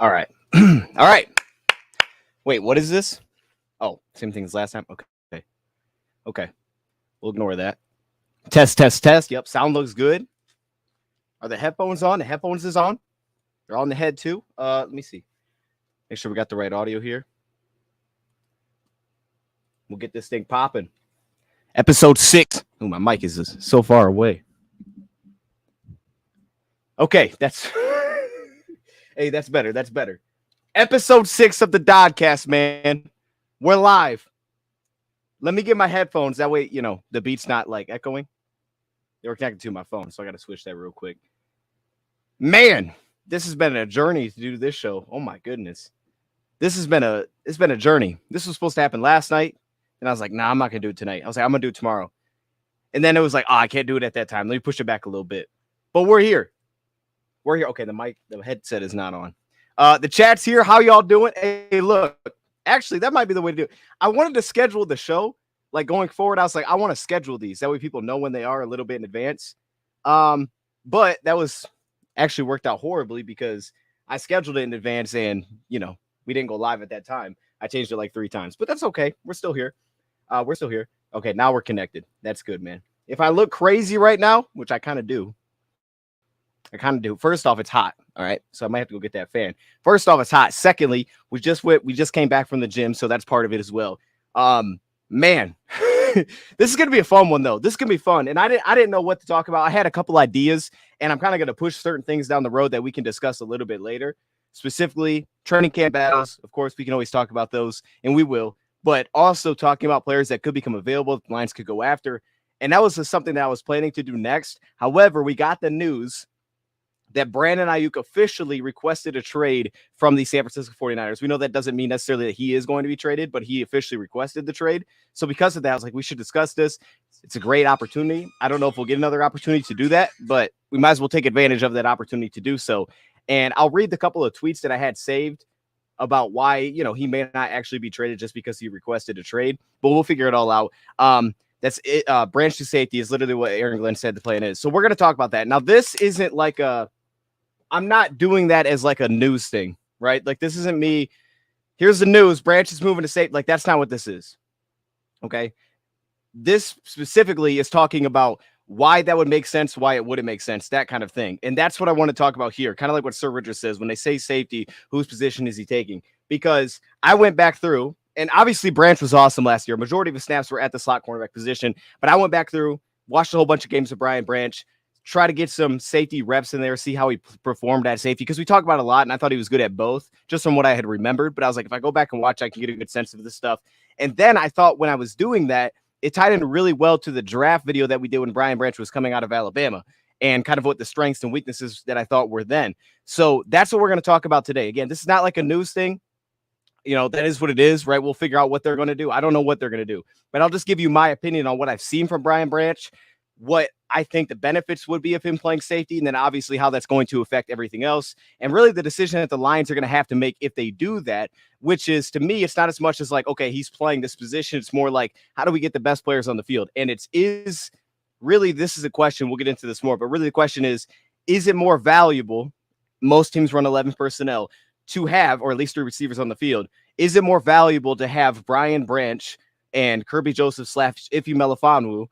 All right. All right. Wait, what is this? Oh, same thing as last time. Okay. Okay. We'll ignore that. Test, test, test. Yep. Sound looks good. Are the headphones on? The headphones is on. They're on the head too. Let me see. Make sure we got the right audio here. We'll get this thing popping. Episode 6. Oh, my mic is so far away. Okay, that's hey, that's better. That's better. Episode 6 of the DODcast, man. We're live. Let me get my headphones. That way, you know, the beat's not like echoing. They were connected to my phone, so I got to switch that real quick. Man, this has been a journey to do this show. Oh my goodness. It's been a journey. This was supposed to happen last night, and I was like, nah, I'm not gonna do it tonight. I was like, I'm gonna do it tomorrow. And then it was like, I can't do it at that time. Let me push it back a little bit. But we're here. We're here. Okay, the headset is not on. The chat's here. How y'all doing? Hey, look, actually, that might be the way to do it. I wanted to schedule the show, like going forward. I was like, I want to schedule these. That way people know when they are a little bit in advance. But that was actually worked out horribly because I scheduled it in advance and, you know, we didn't go live at that time. I changed it like 3 times, but that's okay. We're still here. Okay, now we're connected. That's good, man. If I look crazy right now, which I kind of do. First off, it's hot. All right. So I might have to go get that fan. First off, it's hot. Secondly, we just came back from the gym. So that's part of it as well. Man, this is going to be a fun one though. This is going to be fun. And I didn't know what to talk about. I had a couple ideas and I'm kind of going to push certain things down the road that we can discuss a little bit later. Specifically training camp battles. Of course, we can always talk about those and we will, but also talking about players that could become available. The Lions could go after. And that was something that I was planning to do next. However, we got the news that Brandon Aiyuk officially requested a trade from the San Francisco 49ers. We know that doesn't mean necessarily that he is going to be traded, but he officially requested the trade. So because of that, I was like, we should discuss this. It's a great opportunity. I don't know if we'll get another opportunity to do that, but we might as well take advantage of that opportunity to do so. And I'll read the couple of tweets that I had saved about why, you know, he may not actually be traded just because he requested a trade, but we'll figure it all out. That's it. Branch to safety is literally what Aaron Glenn said the plan is. So we're going to talk about that. Now, this isn't like I'm not doing that as like a news thing, right? Like this isn't me. Here's the news. Branch is moving to safety. Like that's not what this is. Okay. This specifically is talking about why that would make sense, why it wouldn't make sense, that kind of thing. And that's what I want to talk about here. Kind of like what Sir Richard says when they say safety, whose position is he taking? Because I went back through and obviously Branch was awesome last year. Majority of his snaps were at the slot cornerback position, but I went back through, watched a whole bunch of games of Brian Branch, try to get some safety reps in there, see how he performed at safety. Because we talk about it a lot, and I thought he was good at both, just from what I had remembered. But I was like, if I go back and watch, I can get a good sense of this stuff. And then I thought when I was doing that, it tied in really well to the draft video that we did when Brian Branch was coming out of Alabama and kind of what the strengths and weaknesses that I thought were then. So that's what we're going to talk about today. Again, this is not like a news thing. You know, that is what it is, right? We'll figure out what they're going to do. I don't know what they're going to do, but I'll just give you my opinion on what I've seen from Brian Branch, what I think the benefits would be of him playing safety, and then obviously how that's going to affect everything else. And really the decision that the Lions are going to have to make if they do that, which is, to me, it's not as much as like, okay, he's playing this position. It's more like, how do we get the best players on the field? And this is a question. We'll get into this more, but really the question is it more valuable? Most teams run 11 personnel to have, or at least 3 receivers on the field. Is it more valuable to have Brian Branch and Kirby Joseph / Ife Melifonwu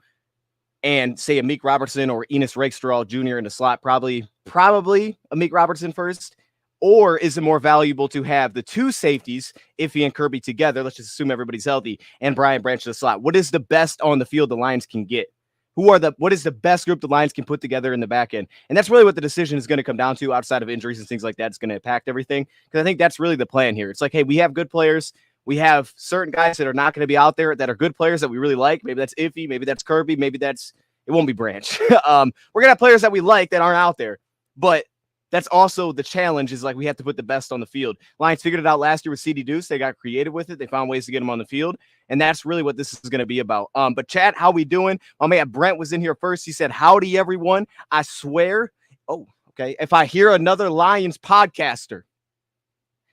and say Amik Robertson or Enos Rakestraw Jr. in the slot, probably Amik Robertson first? Or is it more valuable to have the 2 safeties, Ife and Kirby together? Let's just assume everybody's healthy, and Brian Branch in the slot. What is the best on the field the Lions can get? What is the best group the Lions can put together in the back end? And that's really what the decision is going to come down to, outside of injuries and things like that. It's going to impact everything. Because I think that's really the plan here. It's like, hey, we have good players. We have certain guys that are not going to be out there that are good players that we really like. Maybe that's Ife. Maybe that's Kirby. It won't be Branch. We're going to have players that we like that aren't out there. But that's also the challenge, is like we have to put the best on the field. Lions figured it out last year with CD Deuce. They got creative with it. They found ways to get him on the field. And that's really what this is going to be about. But chat, how we doing? My man Brent was in here first. He said, howdy, everyone. I swear. Oh, okay. If I hear another Lions podcaster,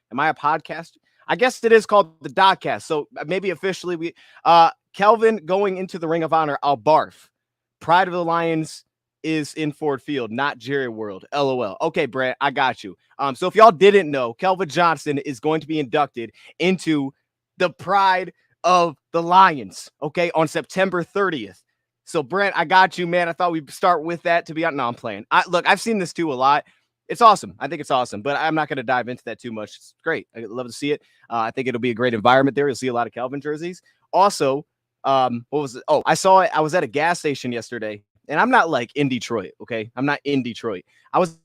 am I a podcaster? I guess it is called the DODcast. So maybe officially Kelvin going into the Ring of Honor. I'll barf. Pride of the Lions is in Ford Field, not Jerry World. LOL. Okay, Brent, I got you. So if y'all didn't know, Kelvin Johnson is going to be inducted into the Pride of the Lions, okay, on September 30th. So, Brent, I got you, man. I thought we'd start with that, to be honest. No, I'm playing. Look, I've seen this too a lot. It's awesome. I think it's awesome, but I'm not going to dive into that too much. It's great. I'd love to see it. I think it'll be a great environment there. You'll see a lot of Kelvin jerseys. Also, what was it? Oh, I saw it. I was at a gas station yesterday, and I'm not like in Detroit, okay? I'm not in Detroit. I was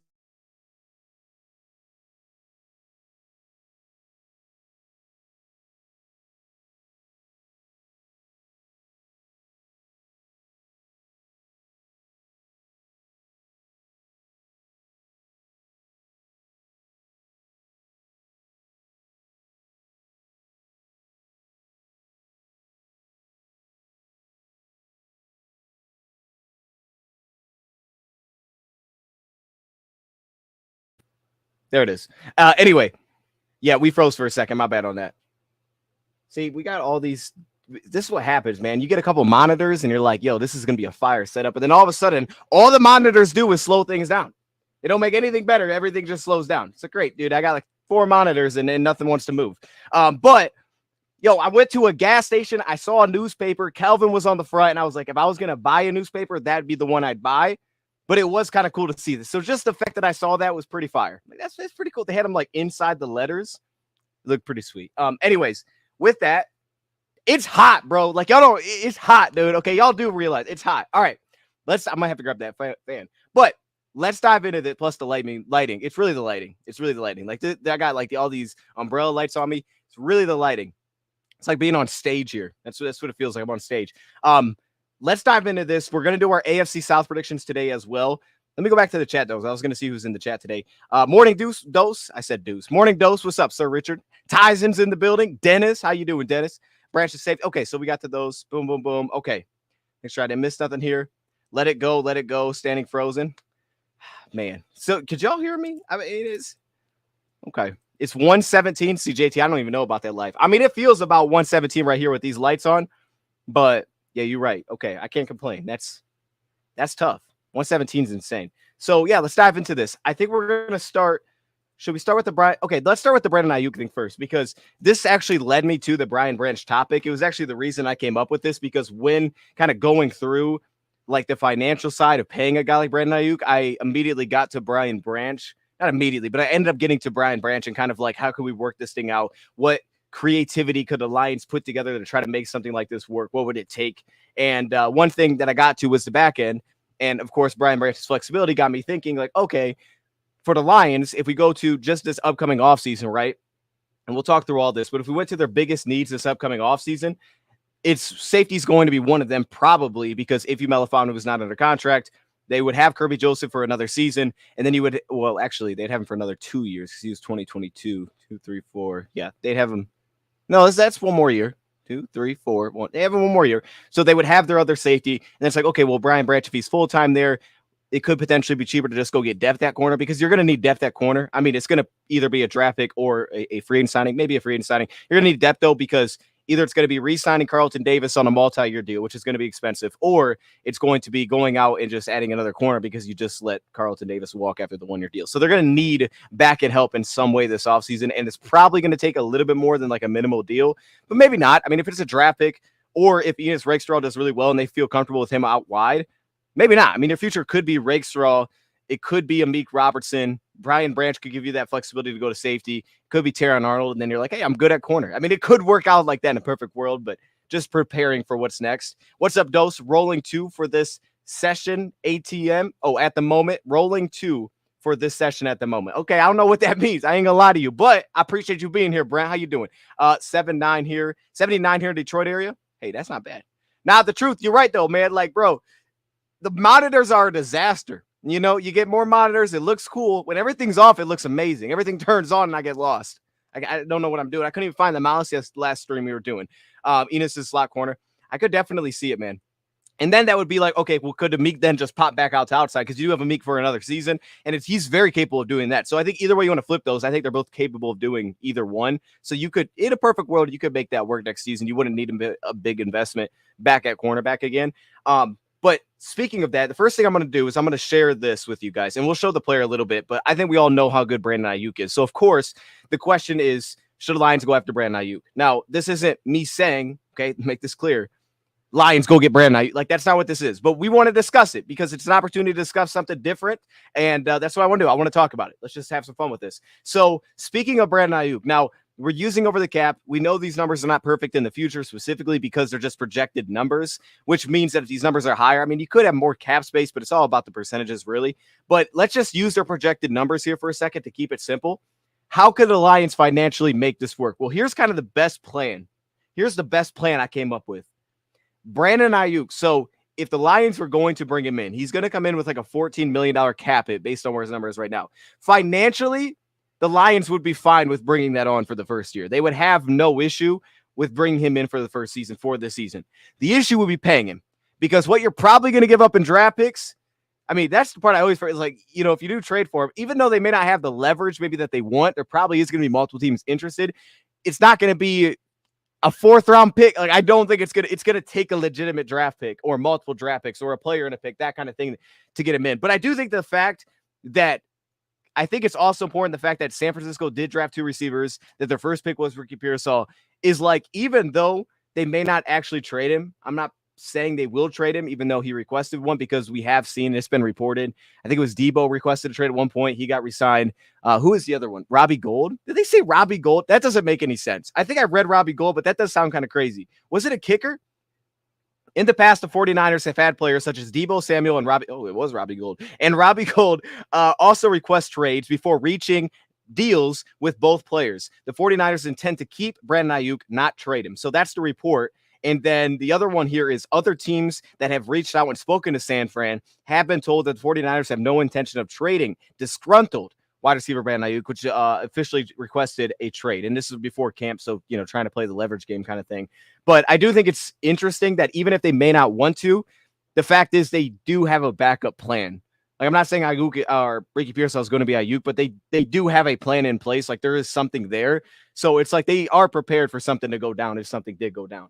there it is. Anyway, yeah, we froze for a second. My bad on that. See, we got all these. This is what happens, man. You get a couple monitors and you're like, yo, this is going to be a fire setup. And then all of a sudden, all the monitors do is slow things down. They don't make anything better. Everything just slows down. It's like, great, dude. I got like 4 monitors and nothing wants to move. But yo, I went to a gas station. I saw a newspaper. Calvin was on the front. And I was like, if I was going to buy a newspaper, that'd be the one I'd buy. But it was kind of cool to see this. So just the fact that I saw that was pretty fire. Like, that's pretty cool. They had them like inside the letters. It looked pretty sweet. Anyways, with that, it's hot, bro. Like, y'all don't, it's hot, dude. Okay, y'all do realize it's hot. All right, I might have to grab that fan. But let's dive into it. Plus the lighting. It's really the lighting. Like, I got like all these umbrella lights on me. It's really the lighting. It's like being on stage here. That's what it feels like. I'm on stage. Let's dive into this. We're going to do our AFC South predictions today as well. Let me go back to the chat, though. I was going to see who's in the chat today. Morning Dose. I said Deuce. Morning Dose. What's up, Sir Richard? Tyson's in the building. Dennis. How you doing, Dennis? Branch is safe. Okay, so we got to those. Boom, boom, boom. Okay. Make sure I didn't miss nothing here. Let it go. Let it go. Standing frozen. Man. So could y'all hear me? I mean, it is. Okay. It's 117. CJT. I don't even know about that life. I mean, it feels about 117 right here with these lights on. But yeah, you're right. Okay. I can't complain. That's tough. 117 is insane. So yeah, let's dive into this. I think we're going to start. Should we start with the Brian? Okay, let's start with the Brandon Aiyuk thing first, because this actually led me to the Brian Branch topic. It was actually the reason I came up with this, because when kind of going through like the financial side of paying a guy like Brandon Aiyuk, I immediately got to Brian Branch. Not immediately, but I ended up getting to Brian Branch and kind of like, how could we work this thing out? What creativity could the Lions put together to try to make something like this work? What would it take? And one thing that I got to was the back end. And of course, Brian Branch's flexibility got me thinking like, okay, for the Lions, if we go to just this upcoming offseason, right? And we'll talk through all this, but if we went to their biggest needs this upcoming offseason, it's safety is going to be one of them, probably, because if Melifonwu was not under contract, they would have Kirby Joseph for another season. And then actually, they'd have him for another 2 years because he was 2022, 2, 3, 4. Yeah, they'd have him. No, that's one more year. 2, 3, 4. They have him one more year. So they would have their other safety. And it's like, okay, well, Brian Branch, if he's full-time there, it could potentially be cheaper to just go get depth at corner, because you're going to need depth at corner. I mean, it's going to either be a draft pick or a free agent signing, maybe a free agent signing. You're going to need depth, though, because either it's going to be re-signing Carlton Davis on a multi-year deal, which is going to be expensive, or it's going to be going out and just adding another corner because you just let Carlton Davis walk after the one-year deal. So they're going to need back-end help in some way this offseason, and it's probably going to take a little bit more than like a minimal deal, but maybe not. I mean, if it's a draft pick, or if Enos Rakestraw does really well and they feel comfortable with him out wide, maybe not. I mean, their future could be Rakestraw. It could be Amik Robertson. Brian Branch could give you that flexibility to go to safety. It could be Teron Arnold. And then you're like, hey, I'm good at corner. I mean, it could work out like that in a perfect world, but just preparing for what's next. What's up, Dose? Rolling 2 for this session, ATM. Oh, at the moment, rolling 2 for this session at the moment. Okay, I don't know what that means. I ain't gonna lie to you, but I appreciate you being here, Brent. How you doing? 79 here in Detroit area. Hey, that's not bad. Now, the truth, you're right, though, man. Like, bro, the monitors are a disaster. You know, you get more monitors. It looks cool. When everything's off, it looks amazing. Everything turns on and I get lost. I don't know what I'm doing. I couldn't even find the mouse last stream we were doing. Enos's slot corner. I could definitely see it, man. And then that would be like, okay, well, could Amik then just pop back out to outside? Because you do have Amik for another season, and he's very capable of doing that. So I think either way you want to flip those, I think they're both capable of doing either one. So you could, in a perfect world, you could make that work next season. You wouldn't need a big investment back at cornerback again. But speaking of that, the first thing I'm going to do is I'm going to share this with you guys, and we'll show the player a little bit, but I think we all know how good Brandon Aiyuk is. So, of course, the question is, should the Lions go after Brandon Aiyuk? Now, this isn't me saying, okay, make this clear, Lions go get Brandon Aiyuk. Like, that's not what this is. But we want to discuss it because it's an opportunity to discuss something different, and that's what I want to do. I want to talk about it. Let's just have some fun with this. So, speaking of Brandon Aiyuk, now, we're using over the cap. We know these numbers are not perfect in the future, specifically because they're just projected numbers, which means that if these numbers are higher, I mean, you could have more cap space, but it's all about the percentages, really. But let's just use their projected numbers here for a second to keep it simple. How could the Lions financially make this work? Well, here's kind of the best plan. Here's the best plan I came up with. Brandon Aiyuk. So if the Lions were going to bring him in, he's going to come in with like a $14 million cap hit based on where his number is right now. Financially, the Lions would be fine with bringing that on for the first year. They would have no issue with bringing him in for the first season, for this season. The issue would be paying him, because what you're probably going to give up in draft picks, I mean, that's the part I always feel is like, you know, if you do trade for him, even though they may not have the leverage maybe that they want, there probably is going to be multiple teams interested. It's not going to be a fourth round pick. Like, I don't think it's going to take a legitimate draft pick or multiple draft picks or a player in a pick, that kind of thing, to get him in. But I do think the fact that I think it's also important, the fact that San Francisco did draft 2 receivers, that their first pick was Ricky Pearsall, is like, even though they may not actually trade him, I'm not saying they will trade him, even though he requested one, because we have seen, it's been reported. I think it was Debo requested a trade at one point. He got re-signed. Who is the other one? Robbie Gould? Did they say Robbie Gould? That doesn't make any sense. I think I read Robbie Gould, but that does sound kind of crazy. Was it a kicker? In the past, the 49ers have had players such as Debo Samuel and Robbie Gould. And Robbie Gould also request trades before reaching deals with both players. The 49ers intend to keep Brandon Aiyuk, not trade him. So that's the report. And then the other one here is other teams that have reached out and spoken to San Fran have been told that the 49ers have no intention of trading disgruntled wide receiver Brandon Aiyuk, which officially requested a trade. And this is before camp, so, you know, trying to play the leverage game kind of thing. But I do think it's interesting that even if they may not want to, the fact is they do have a backup plan. Like, I'm not saying Aiyuk or Ricky Pearsall is going to be Aiyuk, but they do have a plan in place. Like, there is something there. So it's like they are prepared for something to go down if something did go down.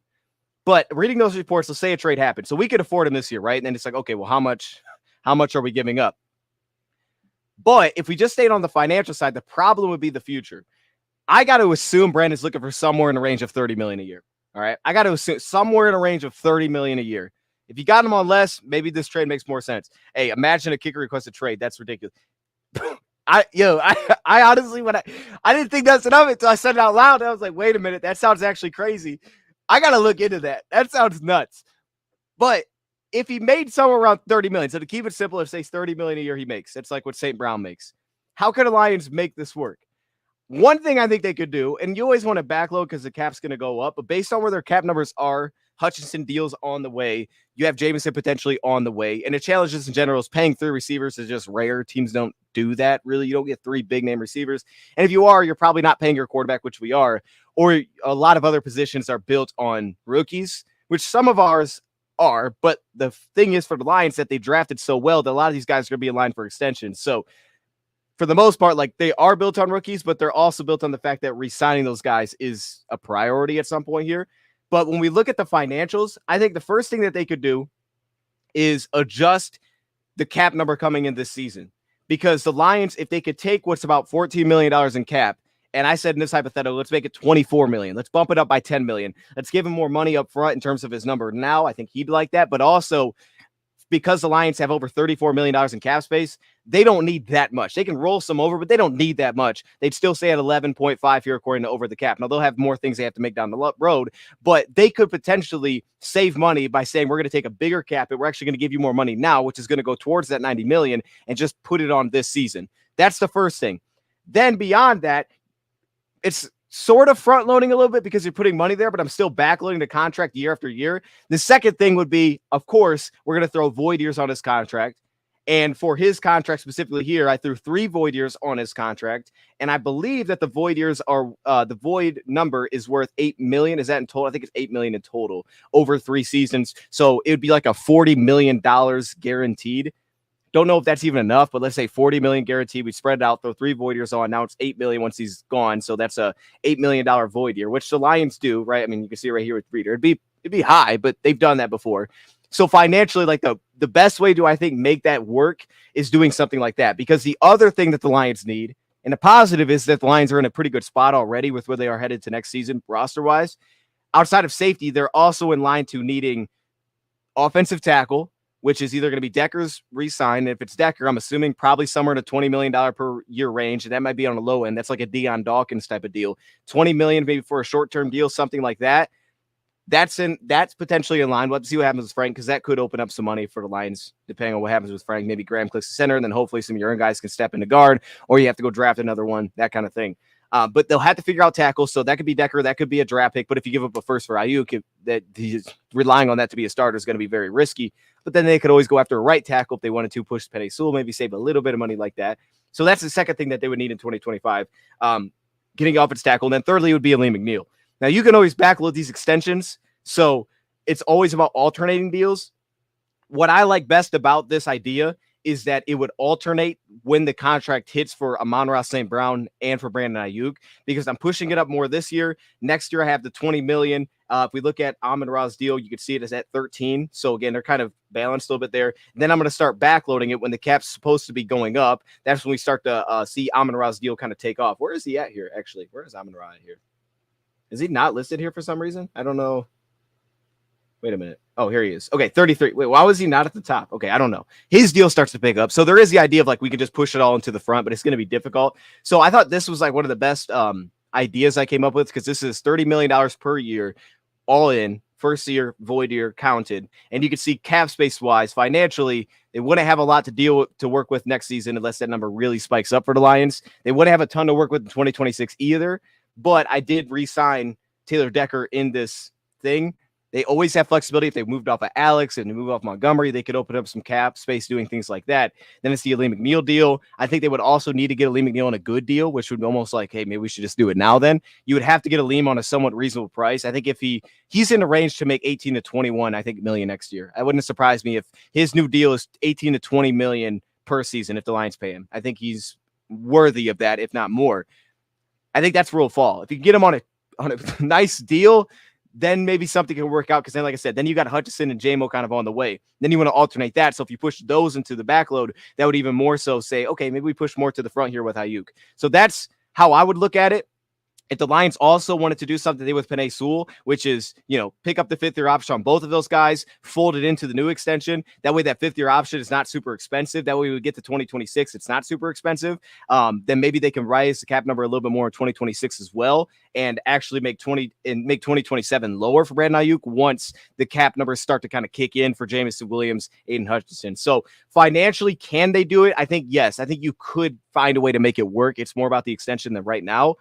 But reading those reports, let's say a trade happened. So we could afford him this year, right? And then it's like, okay, well, how much are we giving up? But if we just stayed on the financial side, the problem would be the future. I got to assume Brandon's looking for somewhere in a range of $30 million a year. All right. I got to assume somewhere in a range of $30 million a year. If you got him on less, maybe this trade makes more sense. Hey, imagine a kicker requested trade. That's ridiculous. I honestly, I didn't think that's enough until I said it out loud. I was like, wait a minute, that sounds actually crazy. I got to look into that. That sounds nuts. But if he made somewhere around 30 million, so to keep it simple, if say 30 million a year he makes, that's like what St. Brown makes. How could the Lions make this work? One thing I think they could do, and you always want to backload because the cap's going to go up, but based on where their cap numbers are, Hutchinson deals on the way. You have Jameson potentially on the way. And the challenges in general is paying 3 receivers is just rare. Teams don't do that, really. You don't get 3 big name receivers. And if you are, you're probably not paying your quarterback, which we are. Or a lot of other positions are built on rookies, which some of ours are. But the thing is for the Lions that they drafted so well that a lot of these guys are going to be in line for extension. So for the most part, like, they are built on rookies, but they're also built on the fact that re-signing those guys is a priority at some point here. But when we look at the financials, I think the first thing that they could do is adjust the cap number coming in this season. Because the Lions, if they could take what's about $14 million in cap, and I said in this hypothetical, let's make it $24 million. Let's bump it up by $10 million. Let's give him more money up front in terms of his number now. I think he'd like that. But also, because the Lions have over $34 million in cap space, they don't need that much. They can roll some over, but they don't need that much. They'd still stay at 11.5 here according to over the cap. Now, they'll have more things they have to make down the road, but they could potentially save money by saying, we're going to take a bigger cap, and we're actually going to give you more money now, which is going to go towards that $90 million, and just put it on this season. That's the first thing. Then beyond that, it's sort of front loading a little bit because you're putting money there, but I'm still backloading the contract year after year. The second thing would be, of course, we're going to throw void years on his contract. And for his contract specifically here, I threw 3 void years on his contract. And I believe that the void years are, the void number is worth $8 million. Is that in total? I think it's $8 million in total over 3 seasons. So it would be like a $40 million guaranteed. Don't know if that's even enough, but let's say $40 million guaranteed. We spread it out, throw 3 void years on. Now it's $8 million once he's gone. So that's a $8 million void year, which the Lions do, right? I mean, you can see it right here with Breeder. It'd be high, but they've done that before. So financially, like the best way to, I think, make that work is doing something like that. Because the other thing that the Lions need, and the positive is that the Lions are in a pretty good spot already with where they are headed to next season roster-wise. Outside of safety, they're also in line to needing offensive tackle, which is either going to be Decker's re-sign. If it's Decker, I'm assuming probably somewhere in a $20 million per year range. And that might be on the low end. That's like a Deion Dawkins type of deal. $20 million maybe for a short-term deal, something like that. That's potentially in line. We'll have to see what happens with Frank, because that could open up some money for the Lions, depending on what happens with Frank. Maybe Graham clicks the center, and then hopefully some of your own guys can step into guard, or you have to go draft another one, that kind of thing. But they'll have to figure out tackles. So that could be Decker. That could be a draft pick. But if you give up a first for Aiyuk, that he's relying on that to be a starter is going to be very risky. But then they could always go after a right tackle if they wanted to push Penei Sewell, maybe save a little bit of money like that. So that's the second thing that they would need in 2025, getting offensive tackle. And then thirdly would be Lee McNeil. Now you can always backload these extensions. So it's always about alternating deals. What I like best about this idea is that it would alternate when the contract hits for Amon-Ra St. Brown and for Brandon Aiyuk, because I'm pushing it up more this year. Next year, I have the $20 million. If we look at Amon-Ra's deal, you can see it is at 13. So again, they're kind of balanced a little bit there. And then I'm going to start backloading it when the cap's supposed to be going up. That's when we start to see Amon-Ra's deal kind of take off. Where is he at here, actually? Where is Amon-Ra at here? Is he not listed here for some reason? I don't know. Wait a minute. Oh, here he is. Okay, 33. Wait, why was he not at the top? Okay, I don't know. His deal starts to pick up. So there is the idea of like we could just push it all into the front, but it's going to be difficult. So I thought this was like one of the best ideas I came up with, because this is $30 million per year, all in, first year, void year, counted. And you can see cap space wise, financially, they wouldn't have a lot to work with next season unless that number really spikes up for the Lions. They wouldn't have a ton to work with in 2026 either. But I did re-sign Taylor Decker in this thing. They always have flexibility. If they moved off of Alex and they move off Montgomery, they could open up some cap space doing things like that. Then it's the Lee McNeil deal. I think they would also need to get a Lee McNeil on a good deal, which would be almost like, hey, maybe we should just do it now then. You would have to get a Liam on a somewhat reasonable price. I think if he's in the range to make 18 to 21, I think, million next year. It wouldn't surprise me if his new deal is 18 to 20 million per season if the Lions pay him. I think he's worthy of that, if not more. I think that's where he'll fall. If you can get him on a nice deal, then maybe something can work out, because then, like I said, then you got Hutchinson and JMO kind of on the way. Then you want to alternate that. So if you push those into the backload, that would even more so say, okay, maybe we push more to the front here with Aiyuk. So that's how I would look at it. If the Lions also wanted to do something they with Penei Sewell, which is, pick up the fifth-year option on both of those guys, fold it into the new extension. That way that fifth-year option is not super expensive. That way we would get to 2026. It's not super expensive. Then maybe they can raise the cap number a little bit more in 2026 as well, and actually make 2027 lower for Brandon Aiyuk once the cap numbers start to kind of kick in for Jameson Williams, Aiden Hutchinson. So financially, can they do it? I think yes. I think you could find a way to make it work. It's more about the extension than right now.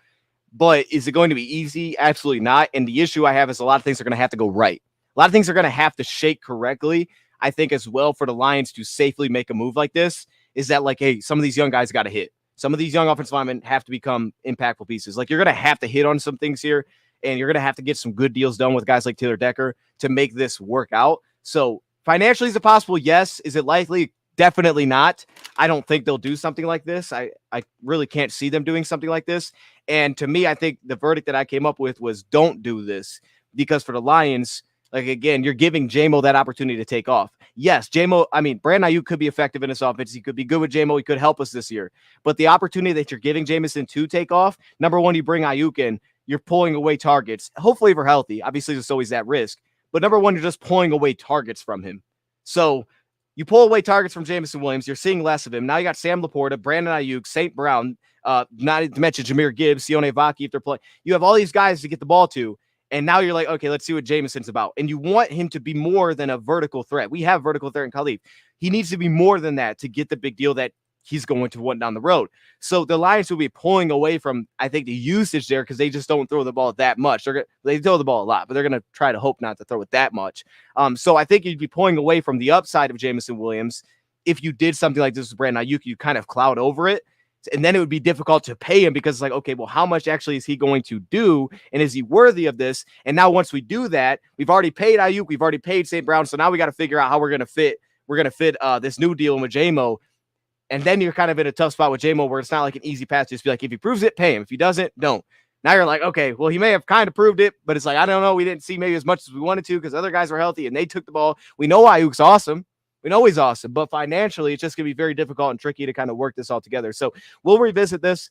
But is it going to be easy? Absolutely not. And the issue I have is a lot of things are going to have to go right. A lot of things are going to have to shake correctly. I think as well for the Lions to safely make a move like this is that, like, hey, some of these young guys got to hit. Some of these young offensive linemen have to become impactful pieces. Like, you're going to have to hit on some things here, and you're going to have to get some good deals done with guys like Taylor Decker to make this work out. So financially, is it possible? Yes. Is it likely? Definitely not. I don't think they'll do something like this. I really can't see them doing something like this. And to me, I think the verdict that I came up with was don't do this, because for the Lions, like, again, you're giving JMO that opportunity to take off. Yes, Brandon Aiyuk could be effective in this offense. He could be good with JMO. He could help us this year. But the opportunity that you're giving Jameson to take off, number one, you bring Aiyuk in, you're pulling away targets. Hopefully if we're healthy. Obviously, there's always that risk. But number one, you're just pulling away targets from him. So you pull away targets from Jameson Williams. You're seeing less of him. Now you got Sam Laporta, Brandon Aiyuk, St. Brown, not to mention Jahmyr Gibbs, Sione Vaki if they're playing. You have all these guys to get the ball to, and now you're like, okay, let's see what Jameson's about. And you want him to be more than a vertical threat. We have vertical threat in Khalif. He needs to be more than that to get the big deal that he's going to want down the road. So the Lions will be pulling away from, I think, the usage there, because they just don't throw the ball that much. They throw the ball a lot, but they're going to try to hope not to throw it that much. So I think you'd be pulling away from the upside of Jameson Williams if you did something like this with Brandon Aiyuk. You kind of cloud over it, and then it would be difficult to pay him, because it's like, okay, well, how much actually is he going to do, and is he worthy of this? And now once we do that, we've already paid Aiyuk, we've already paid St. Brown, so now we got to figure out how we're going to fit this new deal in with JMO. And then you're kind of in a tough spot with JMO where it's not like an easy pass to just be like, if he proves it, pay him. If he doesn't, don't. Now you're like, okay, well, he may have kind of proved it, but it's like, I don't know. We didn't see maybe as much as we wanted to because other guys were healthy and they took the ball. We know Aiyuk's awesome. We know he's awesome, but financially, it's just going to be very difficult and tricky to kind of work this all together. So we'll revisit this.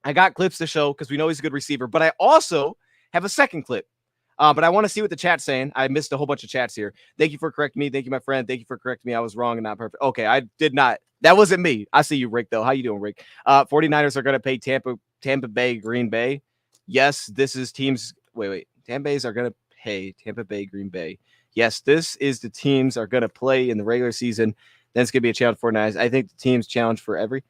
I got clips to show because we know he's a good receiver, but I also have a second clip. But I want to see what the chat's saying. I missed a whole bunch of chats here. Thank you for correcting me. Thank you, my friend. Thank you for correcting me. I was wrong and not perfect. Okay, I did not. That wasn't me. I see you, Rick, though. How you doing, Rick? 49ers are going to pay Tampa Bay, Green Bay. Yes, this is teams. Wait. Tampa Bay's are going to pay Tampa Bay, Green Bay. Yes, this is the teams are going to play in the regular season. Then it's going to be a challenge for 49ers. I think the team's challenge for every.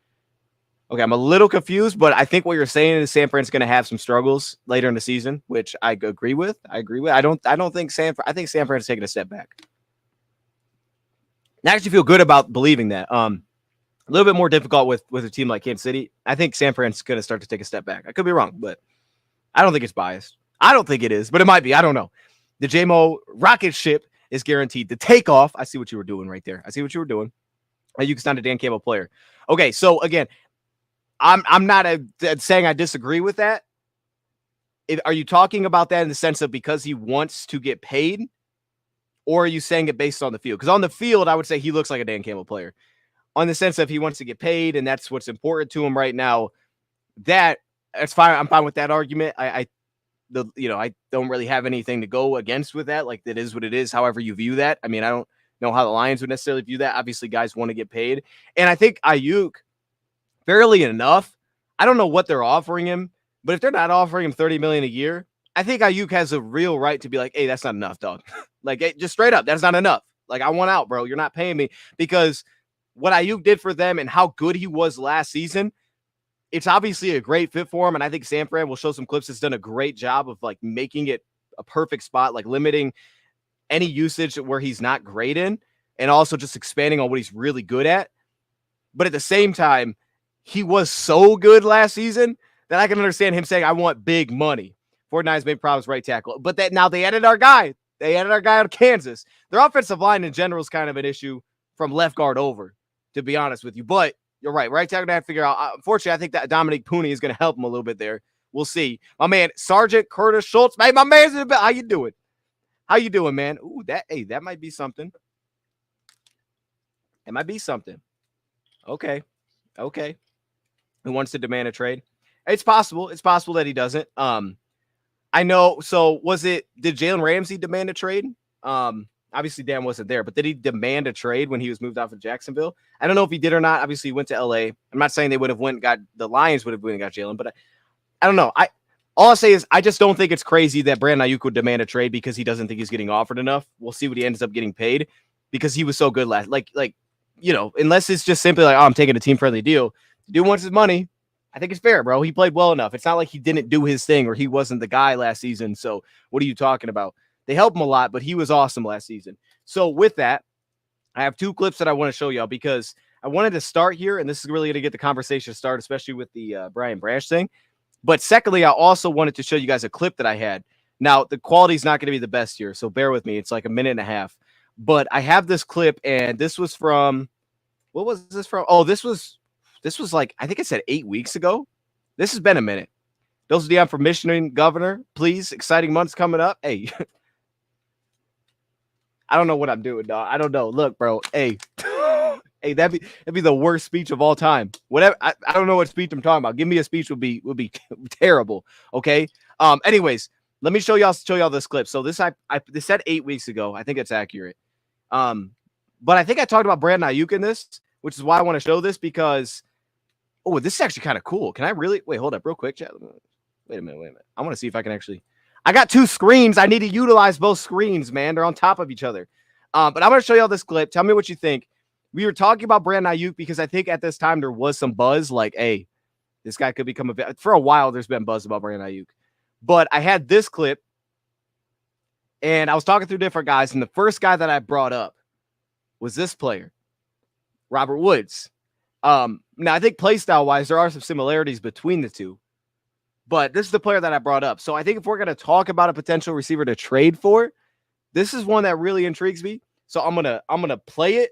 Okay, I'm a little confused, but I think what you're saying is San Fran's going to have some struggles later in the season, which I agree with. I don't think I think San Fran's taking a step back. I actually feel good about believing that. A little bit more difficult with a team like Kansas City. I think San Fran's going to start to take a step back. I could be wrong, but I don't think it's biased. I don't think it is, but it might be. I don't know. The JMO rocket ship is guaranteed to take off. I see what you were doing right there. I see what you were doing. You can sign a Dan Campbell player. Okay, so again, I'm not saying I disagree with that. Are you talking about that in the sense of because he wants to get paid, or are you saying it based on the field? Because on the field, I would say he looks like a Dan Campbell player. On the sense of he wants to get paid, and that's what's important to him right now. That's fine. I'm fine with that argument. I don't really have anything to go against with that. Like, that is what it is. However you view that. I mean, I don't know how the Lions would necessarily view that. Obviously, guys want to get paid, and I think Aiyuk. Fairly enough. I don't know what they're offering him, but if they're not offering him $30 million a year, I think Aiyuk has a real right to be like, hey, that's not enough, dog. Like, hey, just straight up, that's not enough. Like, I want out, bro. You're not paying me. Because what Aiyuk did for them and how good he was last season, it's obviously a great fit for him. And I think San Fran will show some clips. Has done a great job of like making it a perfect spot, like limiting any usage where he's not great in, and also just expanding on what he's really good at. But at the same time, he was so good last season that I can understand him saying, I want big money. 49ers made problems right tackle. But that now they added our guy. They added our guy out of Kansas. Their offensive line in general is kind of an issue from left guard over, to be honest with you. But you're right. Right tackle, I have to figure out. Unfortunately, I think that Dominic Pooney is going to help him a little bit there. We'll see. My man, Sergeant Curtis Schultz. Hey, my man's in the back. How you doing? How you doing, man? Ooh, that might be something. It might be something. Okay. Who wants to demand a trade? It's possible. It's possible that he doesn't. I know. So did Jalen Ramsey demand a trade? Obviously Dan wasn't there, but did he demand a trade when he was moved off of Jacksonville? I don't know if he did or not. Obviously he went to LA. I'm not saying they would have the Lions would have went and got Jalen, but I don't know. All I'll say is I just don't think it's crazy that Brandon Aiyuk would demand a trade because he doesn't think he's getting offered enough. We'll see what he ends up getting paid because he was so good last, unless it's just simply like, oh, I'm taking a team friendly deal. The dude wants his money. I think it's fair, bro. He played well enough. It's not like he didn't do his thing or he wasn't the guy last season. So what are you talking about? They helped him a lot, but he was awesome last season. So with that, I have two clips that I want to show y'all because I wanted to start here, and this is really going to get the conversation started, especially with the Brian Branch thing. But secondly, I also wanted to show you guys a clip that I had. Now, the quality is not going to be the best here, so bear with me. It's like a minute and a half. But I have this clip, and this was from – what was this from? Oh, this was like – I think it said 8 weeks ago. This has been a minute. Those are the unpermissioning governor. Please, exciting months coming up. Hey, I don't know what I'm doing, dog. I don't know. Look, bro. Hey, hey, that'd be the worst speech of all time. Whatever. I don't know what speech I'm talking about. Give me a speech would be terrible. Okay. Anyways, let me show y'all this clip. So this said 8 weeks ago. I think it's accurate. But I think I talked about Brandon Aiyuk in this, which is why I want to show this because this is actually kind of cool. Can I really wait? Hold up, real quick, chat. Wait a minute. I want to see if I can actually. I got two screens. I need to utilize both screens, man. They're on top of each other. But I'm going to show y'all this clip. Tell me what you think. We were talking about Brandon Aiyuk because I think at this time there was some buzz like, hey, this guy could become for a while. There's been buzz about Brandon Aiyuk. But I had this clip and I was talking through different guys. And the first guy that I brought up was this player, Robert Woods. Now I think play style wise, there are some similarities between the two. But this is the player that I brought up. So I think if we're going to talk about a potential receiver to trade for, this is one that really intrigues me. So I'm gonna play it.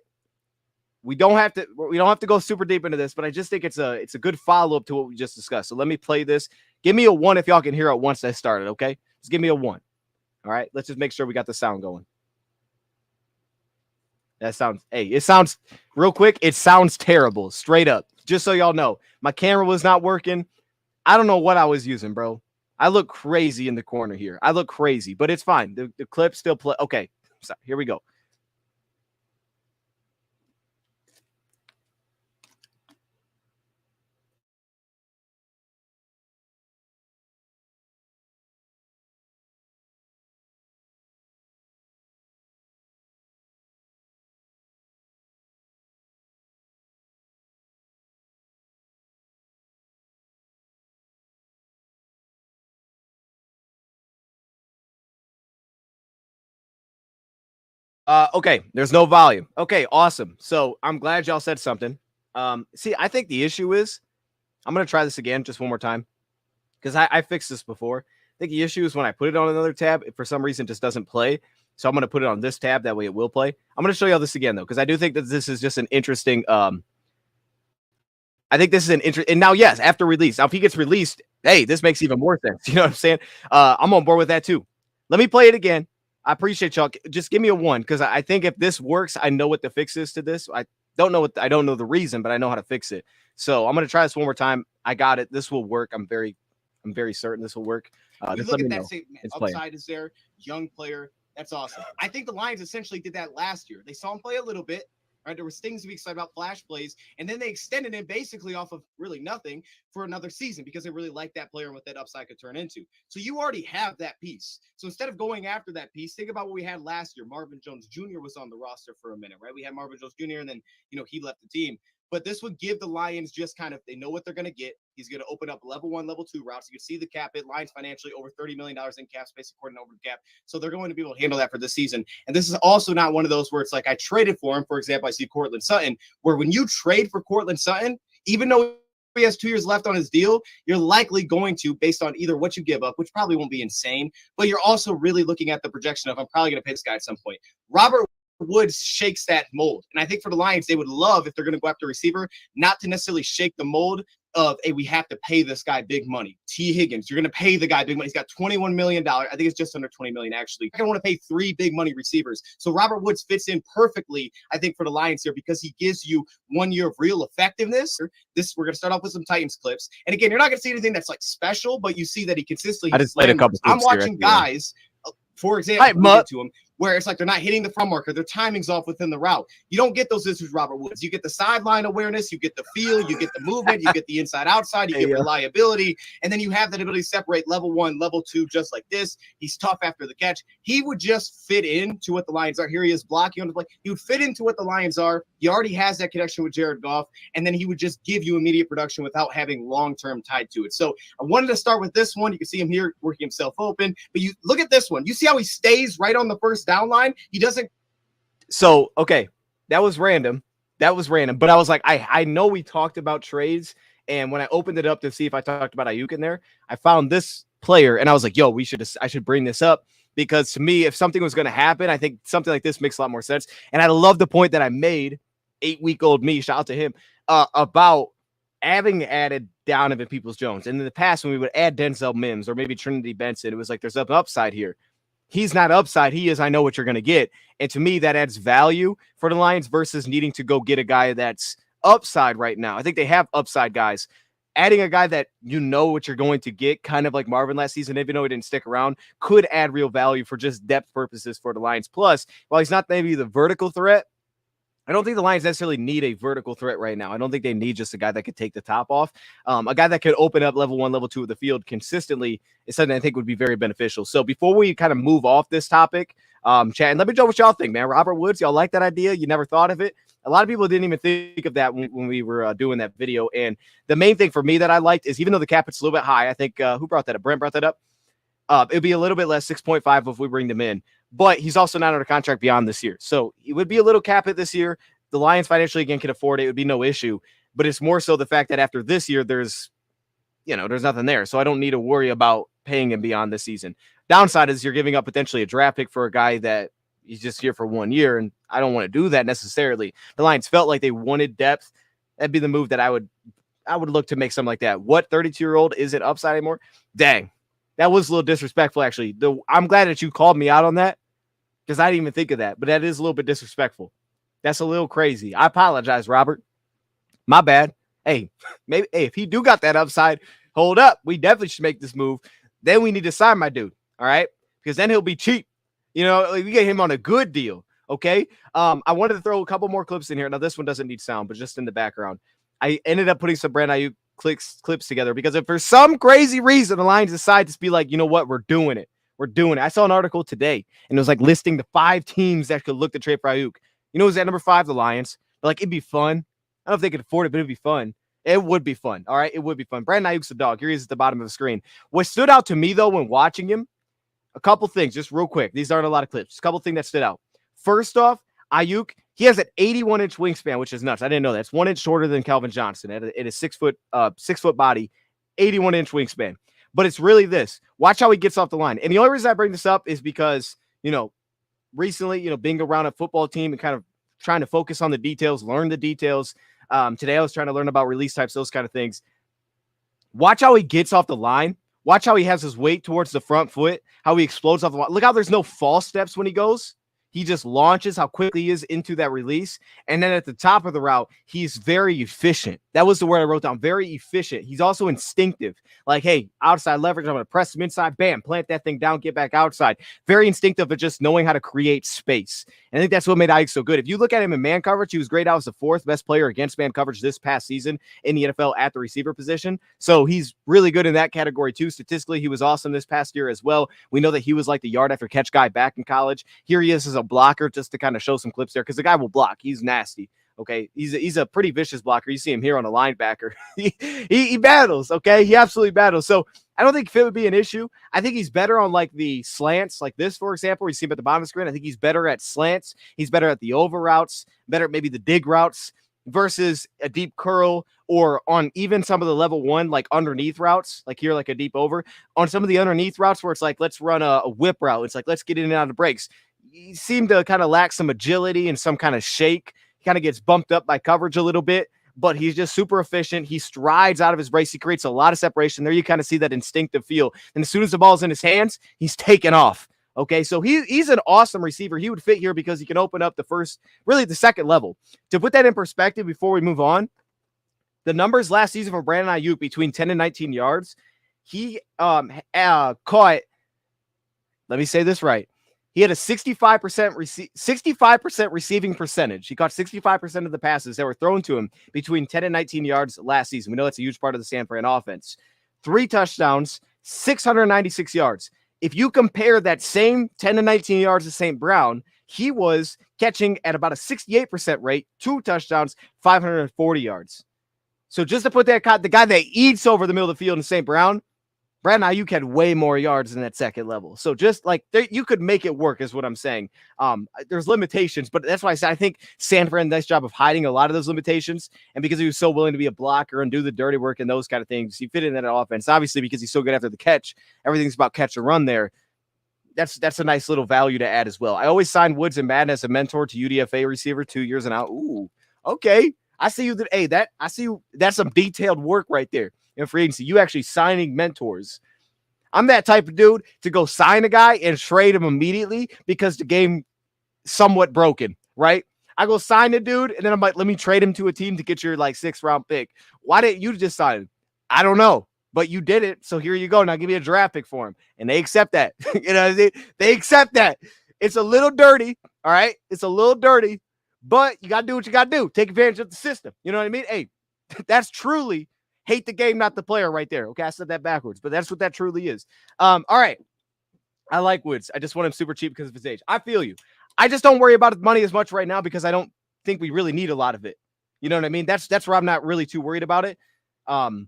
We don't have to go super deep into this, but I just think it's a good follow-up to what we just discussed. So let me play this. Give me a 1 if y'all can hear it once I started, okay? Just give me a 1. All right, let's just make sure we got the sound going. That sounds, hey, it sounds real quick. It sounds terrible, straight up. Just so y'all know, my camera was not working. I don't know what I was using, bro. I look crazy in the corner here. I look crazy, but it's fine. The clip still play. Okay, so here we go. Okay, there's no volume. Okay, awesome. So I'm glad y'all said something. See, I think the issue is I'm gonna try this again just one more time because I fixed this before. I think the issue is when I put it on another tab, it for some reason just doesn't play. So I'm gonna put it on this tab. That way it will play. I'm gonna show y'all this again though, because I do think that this is just an interesting. I think this is an interest. And now, yes, after release, now if he gets released, hey, this makes even more sense. You know what I'm saying? I'm on board with that too. Let me play it again. I appreciate y'all. Just give me a 1 because I think if this works, I know what the fix is to this. I don't know the reason, but I know how to fix it. So I'm gonna try this one more time. I got it. This will work. I'm very certain this will work. Just look at that upside is there, young player. That's awesome. I think the Lions essentially did that last year. They saw him play a little bit. Right, there was things to be excited about, flash plays, and then they extended him basically off of really nothing for another season because they really liked that player and what that upside could turn into. So you already have that piece. So instead of going after that piece, think about what we had last year. Marvin Jones Jr. was on the roster for a minute, right? We had Marvin Jones Jr. and then he left the team. But this would give the Lions just kind of, they know what they're going to get. He's going to open up level 1, level 2 routes. You can see the cap hit. Lions financially over $30 million in cap space according to over the cap. So they're going to be able to handle that for this season. And this is also not one of those where it's like I traded for him. For example, I see Courtland Sutton, where when you trade for Courtland Sutton, even though he has 2 years left on his deal, you're likely going to, based on either what you give up, which probably won't be insane, but you're also really looking at the projection of I'm probably going to pay this guy at some point. Robert Woods shakes that mold. And I think for the Lions, they would love, if they're going to go after a receiver, not to necessarily shake the mold of, hey, we have to pay this guy big money. T. Higgins, you're going to pay the guy big money. He's got $21 million. I think it's just under $20 million, actually. I don't want to pay 3 big money receivers. So Robert Woods fits in perfectly, I think, for the Lions here because he gives you 1 year of real effectiveness. We're going to start off with some Titans clips. And again, you're not going to see anything that's like special, but you see that he consistently. I just played a couple. I'm watching guys, for example, to him, where it's like they're not hitting the front marker, their timing's off within the route. You don't get those issues, Robert Woods. You get the sideline awareness, you get the feel, you get the movement, you get the inside outside, you get reliability, and then you have that ability to separate level 1, level 2, just like this. He's tough after the catch. He would just fit into what the Lions are. Here he is blocking on the play. He would fit into what the Lions are. He already has that connection with Jared Goff, and then he would just give you immediate production without having long-term tied to it. So I wanted to start with this one. You can see him here working himself open, but you look at this one. You see how he stays right on the first down line? He doesn't. So, okay, that was random. But I was like, I know we talked about trades, and when I opened it up to see if I talked about Aiyuk in there, I found this player, and I was like, yo, I should bring this up because to me, if something was going to happen, I think something like this makes a lot more sense. And I love the point that I made, 8-week-old me, shout out to him, about having added Donovan Peoples-Jones. And in the past, when we would add Denzel Mims or maybe Trinity Benson, it was like there's an upside here. He's not upside. He is, I know what you're going to get. And to me, that adds value for the Lions versus needing to go get a guy that's upside right now. I think they have upside guys. Adding a guy that you know what you're going to get, kind of like Marvin last season, even though he didn't stick around, could add real value for just depth purposes for the Lions. Plus, while he's not maybe the vertical threat, I don't think the Lions necessarily need a vertical threat right now. I don't think they need just a guy that could take the top off. A guy that could open up level 1, level 2 of the field consistently is something I think would be very beneficial. So before we kind of move off this topic, chat, and let me know what y'all think, man. Robert Woods, y'all like that idea? You never thought of it? A lot of people didn't even think of that when we were doing that video. And the main thing for me that I liked is even though the cap is a little bit high, I think who brought that up? Brent brought that up. It'd be a little bit less, 6.5 if we bring them in. But he's also not under contract beyond this year. So it would be a little cap hit this year. The Lions financially, again, can afford it. It would be no issue. But it's more so the fact that after this year, there's nothing there. So I don't need to worry about paying him beyond this season. Downside is you're giving up potentially a draft pick for a guy that he's just here for 1 year. And I don't want to do that necessarily. The Lions felt like they wanted depth. That'd be the move that I would I would look to make something like that. What 32-year-old isn't upside anymore? Dang, that was a little disrespectful, actually. I'm glad that you called me out on that because I didn't even think of that, but that is a little bit disrespectful. That's a little crazy. I apologize, Robert. My bad. Hey, maybe if he do got that upside, hold up. We definitely should make this move. Then we need to sign my dude, all right? Because then he'll be cheap. You know, we get him on a good deal, okay? I wanted to throw a couple more clips in here. Now, this one doesn't need sound, but just in the background. I ended up putting some Brandon Aiyuk clips together because if for some crazy reason the Lions decide to be like, you know what, we're doing it. We're doing it. I saw an article today, and it was like listing the 5 teams that could look to trade for Aiyuk. You know who's at number 5? The Lions. But like, it'd be fun. I don't know if they could afford it, but it'd be fun. It would be fun. All right, it would be fun. Brandon Aiyuk's the dog. Here he is at the bottom of the screen. What stood out to me, though, when watching him, a couple things, just real quick. These aren't a lot of clips. A couple things that stood out. First off, Aiyuk, he has an 81-inch wingspan, which is nuts. I didn't know that. It's 1 inch shorter than Calvin Johnson. It is 6 foot body, 81-inch wingspan. But it's really this. Watch how he gets off the line. And the only reason I bring this up is because, you know, recently, you know, being around a football team and kind of trying to focus on the details, learn the details. Today I was trying to learn about release types, those kind of things. Watch how he gets off the line. Watch how he has his weight towards the front foot, how he explodes off the line. Look how there's no false steps when he goes. He just launches, how quickly he is into that release. And then at the top of the route, he's very efficient. That was the word I wrote down, very efficient. He's also instinctive. Like, hey, outside leverage, I'm going to press him inside, bam, plant that thing down, get back outside. Very instinctive of just knowing how to create space. And I think that's what made Aiyuk so good. If you look at him in man coverage, he was great. I was the 4th best player against man coverage this past season in the NFL at the receiver position. So he's really good in that category too. Statistically, he was awesome this past year as well. We know that he was like the yard after catch guy back in college. Here he is as a blocker, just to kind of show some clips there, because the guy will block. He's nasty. Okay, he's a pretty vicious blocker. You see him here on a linebacker. he battles. Okay, he absolutely battles. So I don't think fit would be an issue. I think he's better on like the slants, like this, for example. You see him at the bottom of the screen. I think he's better at slants. He's better at the over routes, better at maybe the dig routes versus a deep curl, or on even some of the level 1, like underneath routes, like here, like a deep over. On some of the underneath routes where it's like, let's run a whip route. It's like, let's get in and out of breaks. You seem to kind of lack some agility and some kind of shake. He kind of gets bumped up by coverage a little bit, but he's just super efficient. He strides out of his brace. He creates a lot of separation. There you kind of see that instinctive feel. And as soon as the ball's in his hands, he's taken off. Okay, so he's an awesome receiver. He would fit here because he can open up the second level. To put that in perspective before we move on, the numbers last season for Brandon Aiyuk between 10 and 19 yards, he caught, let me say this right, he had a 65% receiving percentage. He caught 65% of the passes that were thrown to him between 10 and 19 yards last season. We know that's a huge part of the San Fran offense. 3 touchdowns, 696 yards. If you compare that same 10 to 19 yards to St. Brown, he was catching at about a 68% rate, 2 touchdowns, 540 yards. So just to put that, the guy that eats over the middle of the field in St. Brown, Brandon Aiyuk had way more yards than that second level. So just like you could make it work is what I'm saying. There's limitations, but that's why I said I think San Fran did a nice job of hiding a lot of those limitations. And because he was so willing to be a blocker and do the dirty work and those kind of things, he fit in that offense. Obviously, because he's so good after the catch, everything's about catch and run there. That's a nice little value to add as well. I always signed Woods and Madden as a mentor to UDFA receiver 2 years and out. Ooh, okay. I see you. I see you. That's some detailed work right there. In free agency, you actually signing mentors. I'm that type of dude to go sign a guy and trade him immediately because the game somewhat broken, right? I go sign a dude and then I'm like, let me trade him to a team to get your like 6th round pick. Why didn't you just sign him? I don't know, but you did it. So here you go. Now give me a draft pick for him. And they accept that. You know, they accept that. It's a little dirty. All right. It's a little dirty, but you got to do what you got to do. Take advantage of the system. You know what I mean? Hey, that's truly hate the game, not the player right there. Okay, I said that backwards, but that's what that truly is. All right. I like Woods. I just want him super cheap because of his age. I feel you. I just don't worry about money as much right now because I don't think we really need a lot of it. You know what I mean? That's where I'm not really too worried about it. And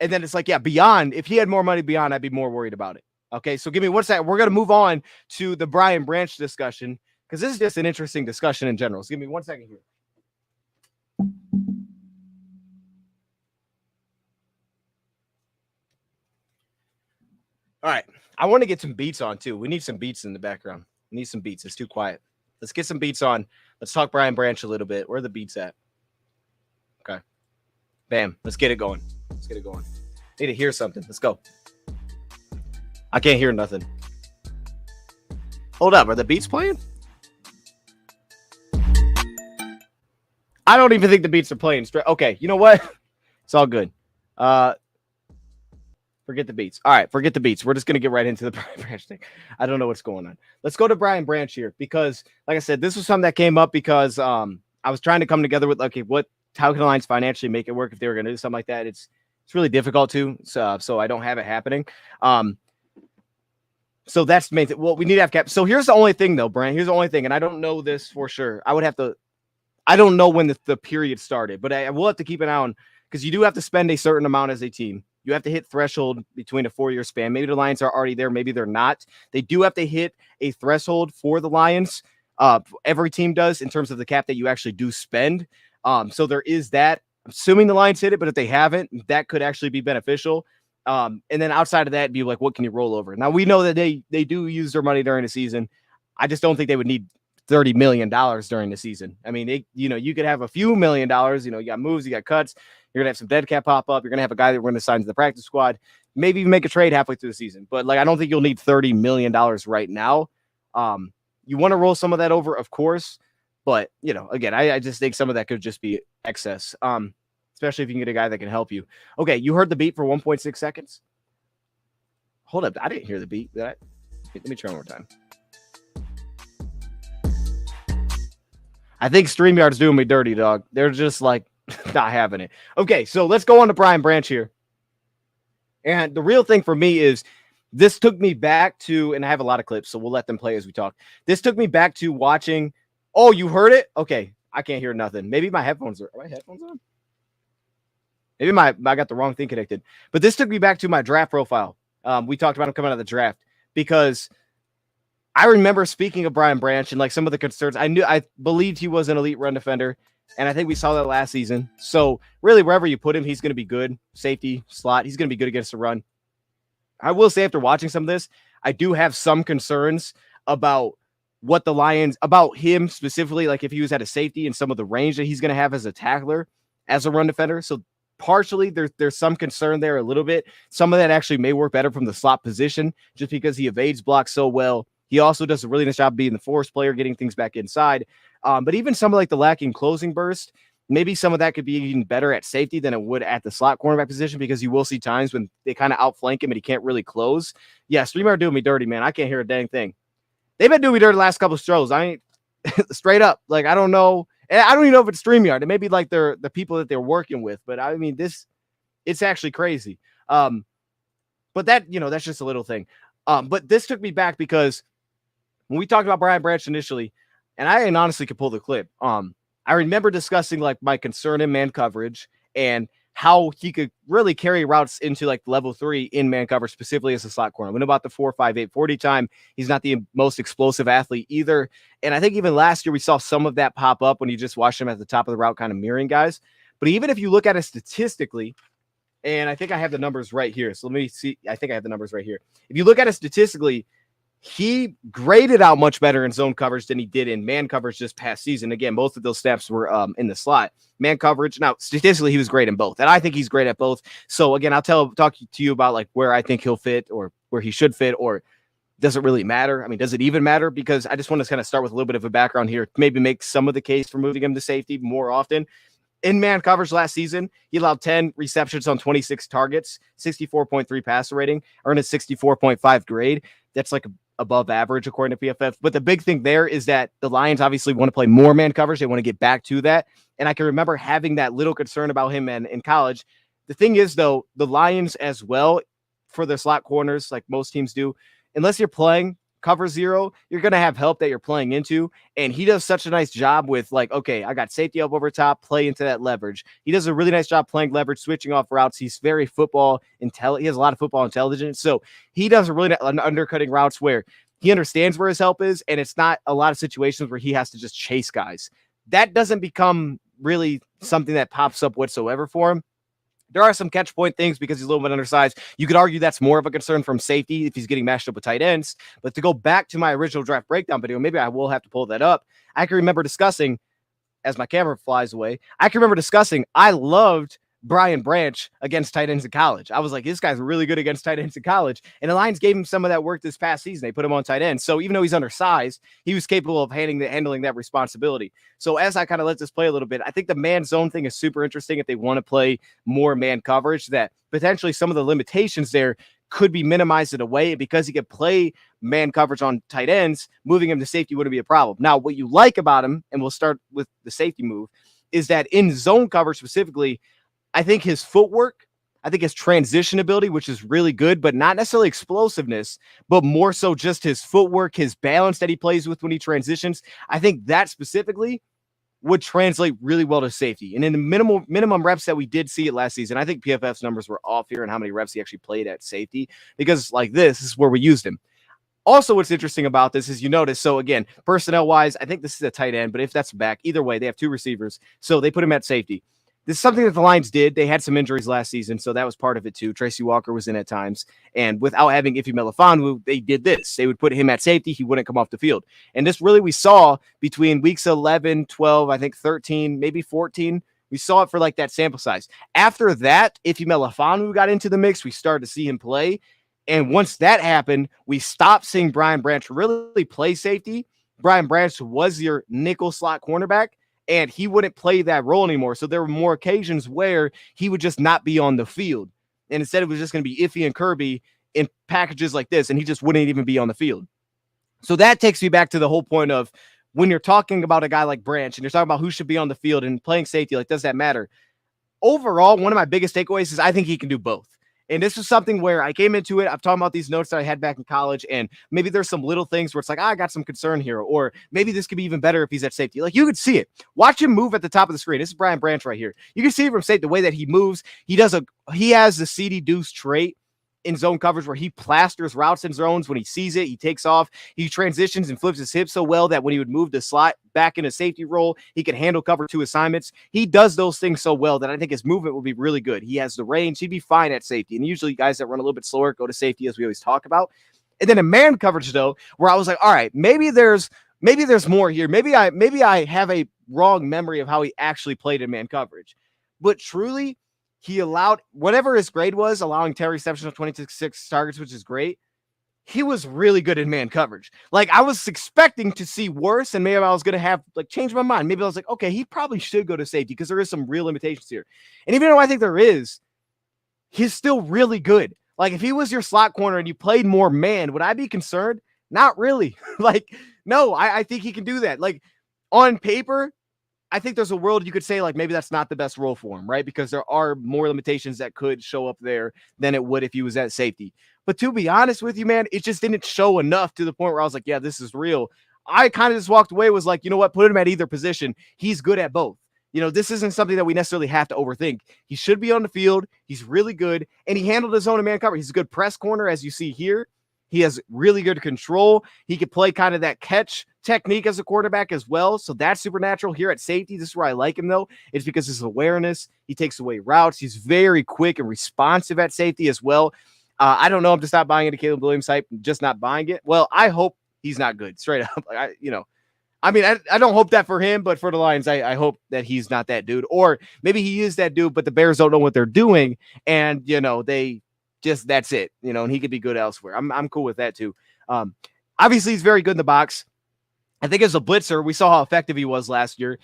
then it's like, yeah, beyond, if he had more money beyond, I'd be more worried about it. Okay, so give me 1 second. We're going to move on to the Brian Branch discussion because this is just an interesting discussion in general. So give me 1 second here. All right. I want to get some beats on too. We need some beats in the background. We need some beats. It's too quiet. Let's get some beats on. Let's talk Brian Branch a little bit. Where are the beats at? Okay. Bam. Let's get it going. Need to hear something. Let's go. I can't hear nothing. Hold up. Are the beats playing? I don't even think the beats are playing straight. Okay. You know what? It's all good. Forget the beats. All right. Forget the beats. We're just going to get right into the Brian Branch thing. I don't know what's going on. Let's go to Brian Branch here because, like I said, this was something that came up because I was trying to come together with, okay, how can the Lions financially make it work if they were going to do something like that? It's really difficult to, so I don't have it happening. So that's the main thing. Well, we need to have cap. So here's the only thing, though, Brian. Here's the only thing, and I don't know this for sure. I don't know when the period started, but I will have to keep an eye on because you do have to spend a certain amount as a team. You have to hit threshold between a 4-year span. Maybe the Lions are already there. Maybe they're not. They do have to hit a threshold for the Lions. Every team does in terms of the cap that you actually do spend. So there is that. I'm assuming the Lions hit it, but if they haven't, that could actually be beneficial. And then outside of that, be like, what can you roll over? Now we know that they do use their money during the season. I just don't think they would need $30 million during the season. I mean, you could have a few $1 million. You got moves, you got cuts. You're gonna have some dead cap pop up. You're gonna have a guy that we're gonna sign to the practice squad. Maybe even make a trade halfway through the season. But like, I don't think you'll need $30 million right now. You want to roll some of that over, of course. But again, I just think some of that could just be excess. Especially if you can get a guy that can help you. Okay, you heard the beat for 1.6 seconds. Hold up, I didn't hear the beat. Let me try one more time. I think StreamYard's doing me dirty, dog. They're just like not having it. Okay, so let's go on to Brian Branch here. And the real thing for me is this took me back to, and I have a lot of clips, so we'll let them play as we talk. This took me back to watching. Oh, you heard it? Okay, I can't hear nothing. Maybe my headphones are my headphones on? Maybe I got the wrong thing connected. But this took me back to my draft profile. We talked about him coming out of the draft because I remember speaking of Brian Branch and like some of the concerns. I believed he was an elite run defender, and I think we saw that last season. So really, wherever you put him, he's going to be good. Safety, slot, he's going to be good against the run. I will say after watching some of this, I do have some concerns about what the Lions, about him specifically, like if he was at a safety and some of the range that he's going to have as a tackler, as a run defender. So partially, there's some concern there a little bit. Some of that actually may work better from the slot position just because he evades blocks so well. He also does a really nice job being the force player, getting things back inside. But even some of like the lacking closing burst, maybe some of that could be even better at safety than it would at the slot cornerback position because you will see times when they kind of outflank him and he can't really close. Yeah, Streamer doing me dirty, man. I can't hear a dang thing. They've been doing me dirty the last couple of shows. I ain't straight up. Like, I don't know. I don't even know if it's StreamYard. It may be like the people that they're working with, but I mean, it's actually crazy. But that, that's just a little thing. But this took me back because when we talked about Brian Branch initially, and I honestly could pull the clip. I remember discussing like my concern in man coverage and how he could really carry routes into like level 3 in man coverage, specifically as a slot corner. We know about the 4.58 40 time. He's not the most explosive athlete either. And I think even last year we saw some of that pop up when you just watched him at the top of the route, kind of mirroring guys. But even if you look at it statistically, and I think I have the numbers right here. So let me see. I think I have the numbers right here. If you look at it statistically, he graded out much better in zone coverage than he did in man coverage this past season. Again, both of those snaps were in the slot. Man coverage, now statistically, he was great in both, and I think he's great at both. So again, I'll talk to you about like where I think he'll fit or where he should fit, or does it really matter? I mean, does it even matter? Because I just want to kind of start with a little bit of a background here, maybe make some of the case for moving him to safety more often. In man coverage last season, he allowed 10 receptions on 26 targets, 64.3 passer rating, earned a 64.5 grade. That's like above average according to PFF. But the big thing there is that the Lions obviously want to play more man coverage. They want to get back to that. And I can remember having that little concern about him in college. The thing is, though, the Lions as well, for their slot corners, like most teams do, unless you're playing cover zero, you're going to have help that you're playing into. And he does such a nice job with like, okay, I got safety up over top, play into that leverage. He does a really nice job playing leverage, switching off routes. He's very football intelligent. He has a lot of football intelligence. So he does a really undercutting routes where he understands where his help is. And it's not a lot of situations where he has to just chase guys. That doesn't become really something that pops up whatsoever for him. There are some catch point things because he's a little bit undersized. You could argue that's more of a concern from safety if he's getting matched up with tight ends. But to go back to my original draft breakdown video, maybe I will have to pull that up. I can remember discussing, as my camera flies away, I loved Brian Branch against tight ends in college. I was like, this guy's really good against tight ends in college. And the Lions gave him some of that work this past season. They put him on tight end. So even though he's undersized, he was capable of handling that responsibility. So as I kind of let this play a little bit, I think the man zone thing is super interesting if they want to play more man coverage, that potentially some of the limitations there could be minimized in a way. And because he could play man coverage on tight ends, moving him to safety wouldn't be a problem. Now, what you like about him, and we'll start with the safety move, is that in zone coverage specifically, I think his footwork, I think his transition ability, which is really good, but not necessarily explosiveness, but more so just his footwork, his balance that he plays with when he transitions. I think that specifically would translate really well to safety. And in the minimum reps that we did see it last season, I think PFF's numbers were off here and how many reps he actually played at safety, because like this is where we used him. Also, what's interesting about this is you notice, so again, personnel-wise, I think this is a tight end, but if that's back, either way, they have two receivers, so they put him at safety. This is something that the Lions did. They had some injuries last season, so that was part of it too. Tracy Walker was in at times, and without having Ife Melifonwu, they did this. They would put him at safety. He wouldn't come off the field. And this really we saw between weeks 11, 12, I think 13, maybe 14. We saw it for like that sample size. After that, Ife Melifonwu got into the mix. We started to see him play. And once that happened, we stopped seeing Brian Branch really play safety. Brian Branch was your nickel slot cornerback, and he wouldn't play that role anymore. So there were more occasions where he would just not be on the field. And instead, it was just going to be Iffy and Kirby in packages like this, and he just wouldn't even be on the field. So that takes me back to the whole point of when you're talking about a guy like Branch and you're talking about who should be on the field and playing safety, like, does that matter? Overall, one of my biggest takeaways is I think he can do both. And this was something where I came into it. I'm talking about these notes that I had back in college, and maybe there's some little things where it's like, I got some concern here, or maybe this could be even better if he's at safety. Like, you could see it. Watch him move at the top of the screen. This is Brian Branch right here. You can see from safety the way that he moves. He has the CD Deuce trait in zone coverage where he plasters routes in zones. When he sees it, he takes off. He transitions and flips his hips so well that when he would move the slot back in a safety role, he can handle cover two assignments. He does those things so well that I think his movement will be really good. He has the range. He'd be fine at safety. And usually guys that run a little bit slower go to safety, as we always talk about. And then in man coverage, though, where I was like, all right, maybe there's more here. Maybe I have a wrong memory of how he actually played in man coverage. But truly, he allowed whatever his grade was, allowing 10 receptions of 26 targets, which is great. He was really good in man coverage. Like, I was expecting to see worse, and maybe I was going to have like changed my mind. Maybe I was like, okay, he probably should go to safety because there is some real limitations here. And even though I think there is, he's still really good. Like, if he was your slot corner and you played more man, would I be concerned? Not really. Like, no, I think he can do that. Like, on paper, I think there's a world you could say, like, maybe that's not the best role for him, right? Because there are more limitations that could show up there than it would if he was at safety. But to be honest with you, man, it just didn't show enough to the point where I was like, yeah, this is real. I kind of just walked away, was like, you know what? Put him at either position. He's good at both. You know, this isn't something that we necessarily have to overthink. He should be on the field. He's really good. And he handled his own man cover. He's a good press corner, as you see here. He has really good control. He could play kind of that catch technique as a quarterback as well. So that's supernatural. Here at safety, this is where I like him, though. It's because his awareness. He takes away routes. He's very quick and responsive at safety as well. I don't know. I'm just not buying into Caleb Williams hype. Just not buying it. Well, I hope he's not good. Straight up. I don't hope that for him, but for the Lions, I hope that he's not that dude. Or maybe he is that dude, but the Bears don't know what they're doing. And, they just, that's it, and he could be good elsewhere. I'm cool with that too. Obviously he's very good in the box. I think as a blitzer, we saw how effective he was last year,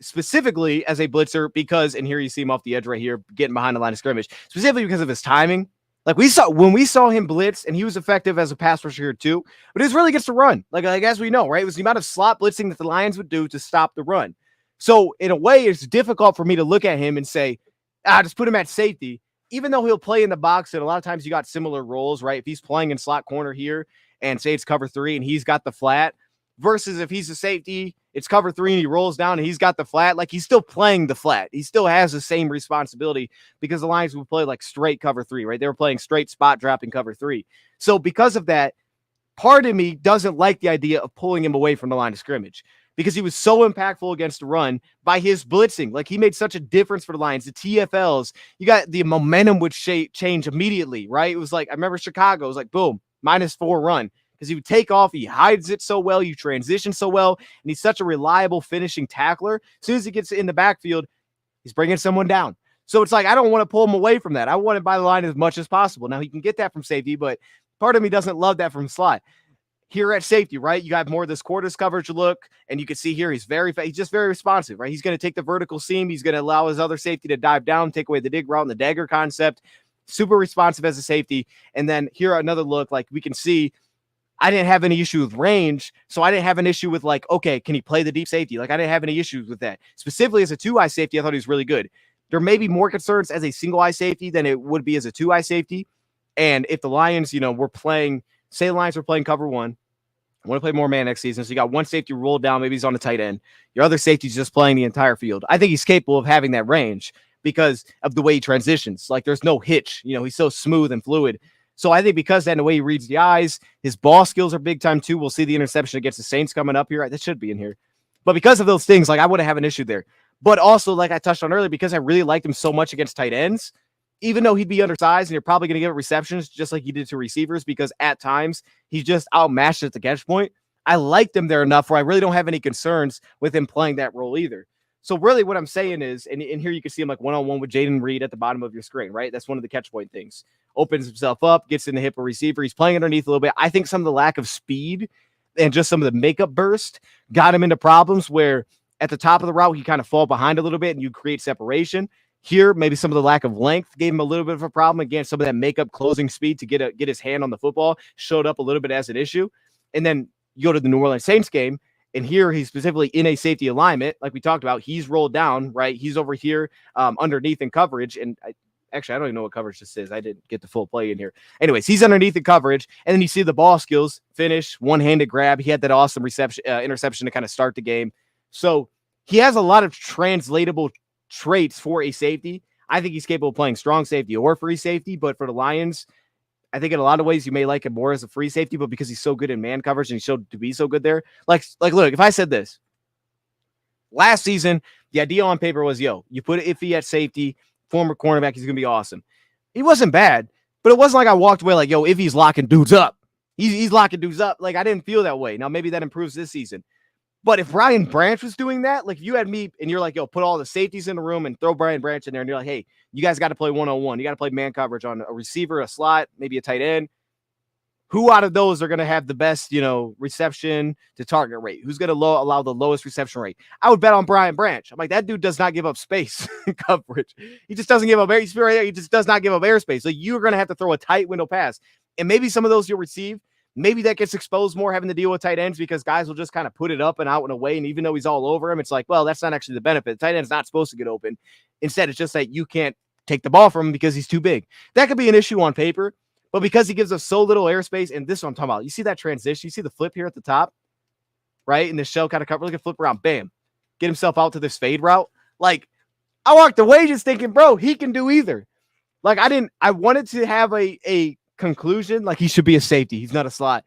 specifically as a blitzer, because, and here you see him off the edge right here, getting behind the line of scrimmage, specifically because of his timing. Like when we saw him blitz, and he was effective as a pass rusher here too, but he really gets to run. Like as we know, right? It was the amount of slot blitzing that the Lions would do to stop the run. So in a way, it's difficult for me to look at him and say, just put him at safety, even though he'll play in the box. And a lot of times you got similar roles, right? If he's playing in slot corner here and say it's cover 3 and he's got the flat, versus if he's a safety, it's cover 3 and he rolls down and he's got the flat. Like, he's still playing the flat. He still has the same responsibility, because the Lions would play like straight cover 3, right? They were playing straight spot dropping cover 3. So because of that, part of me doesn't like the idea of pulling him away from the line of scrimmage, because he was so impactful against the run by his blitzing. Like, he made such a difference for the Lions. The TFLs, you got the momentum would change immediately, right? It was like, I remember Chicago, it was like, boom, -4 run. Because he would take off, he hides it so well, you transition so well, and he's such a reliable finishing tackler. As soon as he gets in the backfield, he's bringing someone down. So it's like, I don't want to pull him away from that. I want to buy the line as much as possible. Now he can get that from safety, but part of me doesn't love that from slot. Here at safety, right? You got more of this quarters coverage look, and you can see here he's just very responsive, right? He's going to take the vertical seam. He's going to allow his other safety to dive down, take away the dig route and the dagger concept. Super responsive as a safety. And then here another look, like we can see, I didn't have any issue with range, so I didn't have an issue with like, okay, can he play the deep safety? Like I didn't have any issues with that. Specifically as a 2-eye safety, I thought he was really good. There may be more concerns as a single-eye safety than it would be as a 2-eye safety. And if the Lions, were playing, say the Lions were playing cover one, I want to play more man next season. So you got one safety rolled down. Maybe he's on the tight end. Your other safety's just playing the entire field. I think he's capable of having that range because of the way he transitions. Like there's no hitch. He's so smooth and fluid. So I think because of that and the way he reads the eyes, his ball skills are big time too. We'll see the interception against the Saints coming up here. That should be in here. But because of those things, like I wouldn't have an issue there. But also, like I touched on earlier, because I really liked him so much against tight ends, even though he'd be undersized and you're probably going to give it receptions just like he did to receivers because at times he's just outmatched at the catch point. I liked him there enough where I really don't have any concerns with him playing that role either. So really what I'm saying is, and here you can see him like one-on-one with Jaden Reed at the bottom of your screen, right? That's one of the catch point things. Opens himself up, gets in the hip of receiver. He's playing underneath a little bit. I think some of the lack of speed and just some of the makeup burst got him into problems where at the top of the route, he kind of fall behind a little bit and you create separation. Here, maybe some of the lack of length gave him a little bit of a problem. Again, some of that makeup closing speed to get his hand on the football showed up a little bit as an issue. And then you go to the New Orleans Saints game, and here he's specifically in a safety alignment, like we talked about. He's rolled down, right? He's over here underneath in coverage. And I don't even know what coverage this is. I didn't get the full play in here. Anyways, he's underneath the coverage, and then you see the ball skills, finish, one-handed grab. He had that awesome interception to kind of start the game. So he has a lot of translatable traits for a safety. I think he's capable of playing strong safety or free safety, but for the Lions, I think in a lot of ways you may like him more as a free safety, but because he's so good in man coverage and he showed to be so good there. Like look, if I said this last season, the idea on paper was, you put Iffy at safety, former cornerback, he's going to be awesome. He wasn't bad, but it wasn't like I walked away like, Iffy's locking dudes up. He's locking dudes up. Like I didn't feel that way. Now maybe that improves this season. But if Brian Branch was doing that, like if you had me and you're like, put all the safeties in the room and throw Brian Branch in there and you're like, hey, you guys got to play 1-on-1. You got to play man coverage on a receiver, a slot, maybe a tight end. Who out of those are going to have the best, reception to target rate? Who's going to allow the lowest reception rate? I would bet on Brian Branch. I'm like, that dude does not give up space in coverage. He just doesn't give up air. He just does not give up airspace. So you're going to have to throw a tight window pass. And maybe some of those you'll receive. Maybe that gets exposed more having to deal with tight ends because guys will just kind of put it up and out and away. And even though he's all over him, it's like, well, that's not actually the benefit. The tight end's not supposed to get open. Instead, it's just that you can't take the ball from him because he's too big. That could be an issue on paper, but because he gives us so little airspace, and this is what I'm talking about. You see that transition? You see the flip here at the top, right? And the shell kind of cover. Look at flip around. Bam. Get himself out to this fade route. Like, I walked away just thinking, bro, he can do either. Like, I wanted to have a conclusion, like he should be a safety. He's not a slot.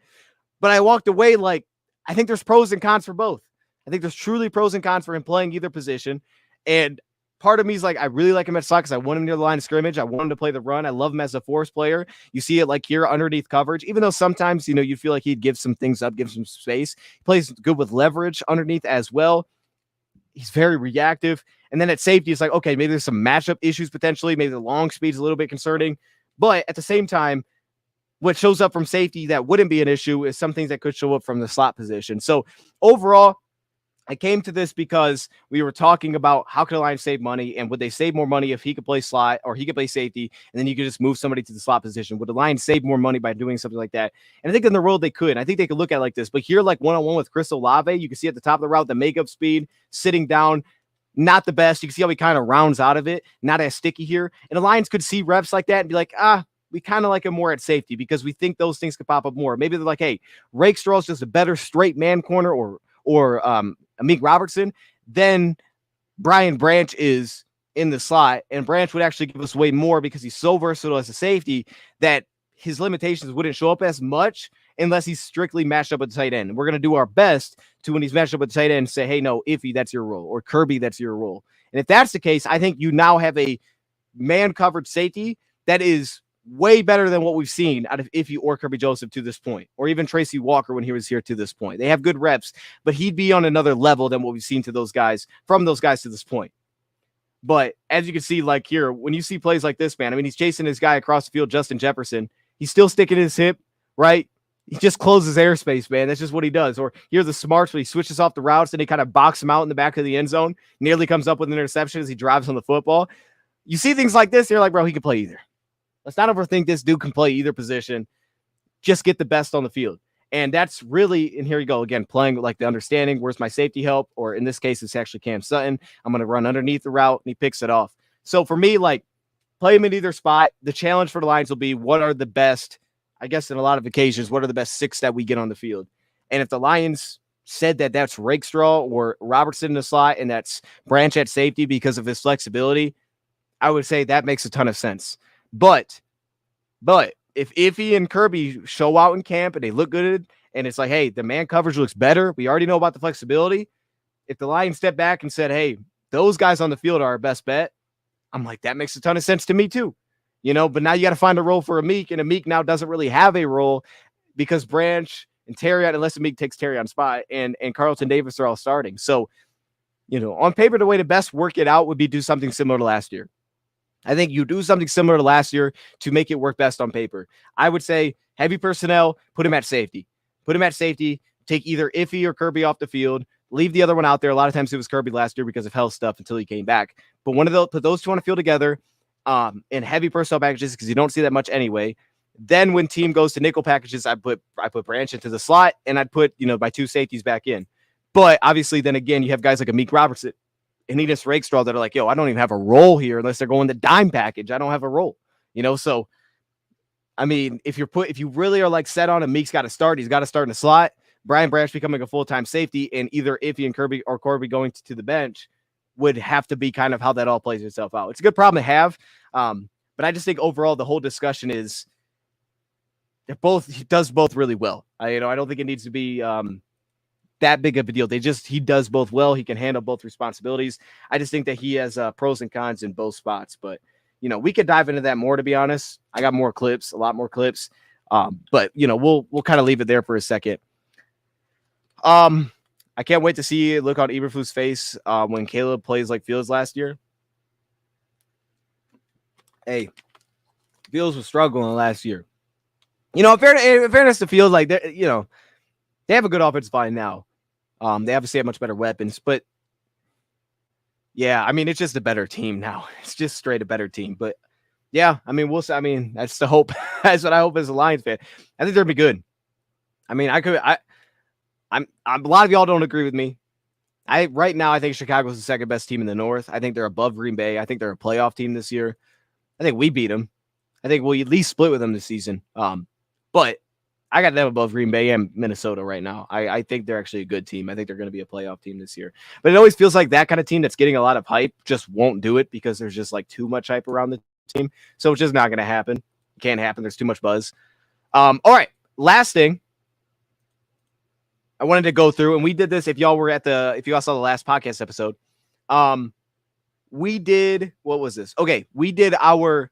But I walked away like, I think there's pros and cons for both. I think there's truly pros and cons for him playing either position. And part of me is like, I really like him at slot because I want him near the line of scrimmage. I want him to play the run. I love him as a force player. You see it like here underneath coverage, even though sometimes, you feel like he'd give some things up, give some space. He plays good with leverage underneath as well. He's very reactive. And then at safety, it's like, okay, maybe there's some matchup issues potentially. Maybe the long speed's a little bit concerning. But at the same time, what shows up from safety that wouldn't be an issue is some things that could show up from the slot position. So overall, I came to this because we were talking about how could the Lions save money and would they save more money if he could play slot or he could play safety and then you could just move somebody to the slot position. Would the Lions save more money by doing something like that? And I think in the world they could. I think they could look at it like this. But here, like one-on-one with Chris Olave, you can see at the top of the route the makeup speed, sitting down, not the best. You can see how he kind of rounds out of it, not as sticky here. And the Lions could see reps like that and be like, we kind of like him more at safety because we think those things could pop up more. Maybe they're like, hey, Rakestraw is just a better straight man corner or Amik Robertson than Brian Branch is in the slot. And Branch would actually give us way more because he's so versatile as a safety that his limitations wouldn't show up as much unless he's strictly matched up with the tight end. And we're going to do our best to, when he's matched up with the tight end, say, hey, no, Iffy, that's your role, or Kirby, that's your role. And if that's the case, I think you now have a man-covered safety that is way better than what we've seen out of Iffy or Kirby Joseph to this point, or even Tracy Walker when he was here to this point. They have good reps, but he'd be on another level than what we've seen from those guys to this point. But as you can see, like here, when you see plays like this, man, I mean, he's chasing his guy across the field, Justin Jefferson. He's still sticking his hip, right? He just closes airspace, man. That's just what he does. Or here's the smarts where he switches off the routes and he kind of box him out in the back of the end zone, nearly comes up with an interception as he drives on the football. You see things like this, you're like, bro, he can play either. Let's not overthink this dude can play either position. Just get the best on the field. And that's really, and here you go again, playing with like the understanding, where's my safety help? Or in this case, it's actually Cam Sutton. I'm going to run underneath the route and he picks it off. So for me, like play him in either spot. The challenge for the Lions will be what are the best, I guess in a lot of occasions, what are the best 6 that we get on the field? And if the Lions said that that's Rakestraw or Robertson in the slot and that's Branch at safety because of his flexibility, I would say that makes a ton of sense. But if Iffy and Kirby show out in camp and they look good and it's like, hey, the man coverage looks better, we already know about the flexibility. If the Lions step back and said, hey, those guys on the field are our best bet, I'm like, that makes a ton of sense to me too. You know, but now you got to find a role for Aiyuk, and Aiyuk now doesn't really have a role because Branch and Terrion, unless Aiyuk takes Terrion's spot, and Carlton Davis are all starting. So, you know, on paper, the way to best work it out would be do something similar to last year. I think you do something similar to last year to make it work best on paper. I would say heavy personnel, put him at safety. Put him at safety, take either Iffy or Kirby off the field, leave the other one out there. A lot of times it was Kirby last year because of health stuff until he came back. But one of those, put those two on the field together in heavy personnel packages because you don't see that much anyway. Then when team goes to nickel packages, I put Branch into the slot and I'd put, you know, my 2 safeties back in. But obviously then again, you have guys like Aiyuk Robertson and Enos Rakestraw that are like, yo, I don't even have a role here unless they're going the dime package. I don't have a role, you know? So, I mean, if you really are like set on Aiyuk's got to start, he's got to start in the slot. Brian Branch becoming a full-time safety and either Iffy and Kirby or Corby going to the bench would have to be kind of how that all plays itself out. It's a good problem to have. But I just think overall the whole discussion is he does both really well. I don't think it needs to be that big of a deal. He does both well. He can handle both responsibilities. I just think that he has pros and cons in both spots. But, you know, we could dive into that more, to be honest. I got more clips, a lot more clips. But, you know, we'll kind of leave it there for a second. I can't wait to see look on Eberflus' face when Caleb plays like Fields last year. Hey, Fields was struggling last year. You know, in fairness to Fields, like, you know, they have a good offensive line now. They obviously have much better weapons, but yeah, I mean, it's just a better team now. It's just straight a better team. But yeah, I mean, we'll see. I mean, that's the hope. That's what I hope as a Lions fan. I think they're gonna be good. I mean, I'm a lot of y'all don't agree with me. Right now, I think Chicago's the second best team in the North. I think they're above Green Bay. I think they're a playoff team this year. I think we beat them. I think we'll at least split with them this season. But I got them above Green Bay and Minnesota right now. I think they're actually a good team. I think they're going to be a playoff team this year. But it always feels like that kind of team that's getting a lot of hype just won't do it because there's just like too much hype around the team. So it's just not going to happen. It can't happen. There's too much buzz. All right. Last thing I wanted to go through, and we did this if y'all saw the last podcast episode. We did, what was this? Okay, we did our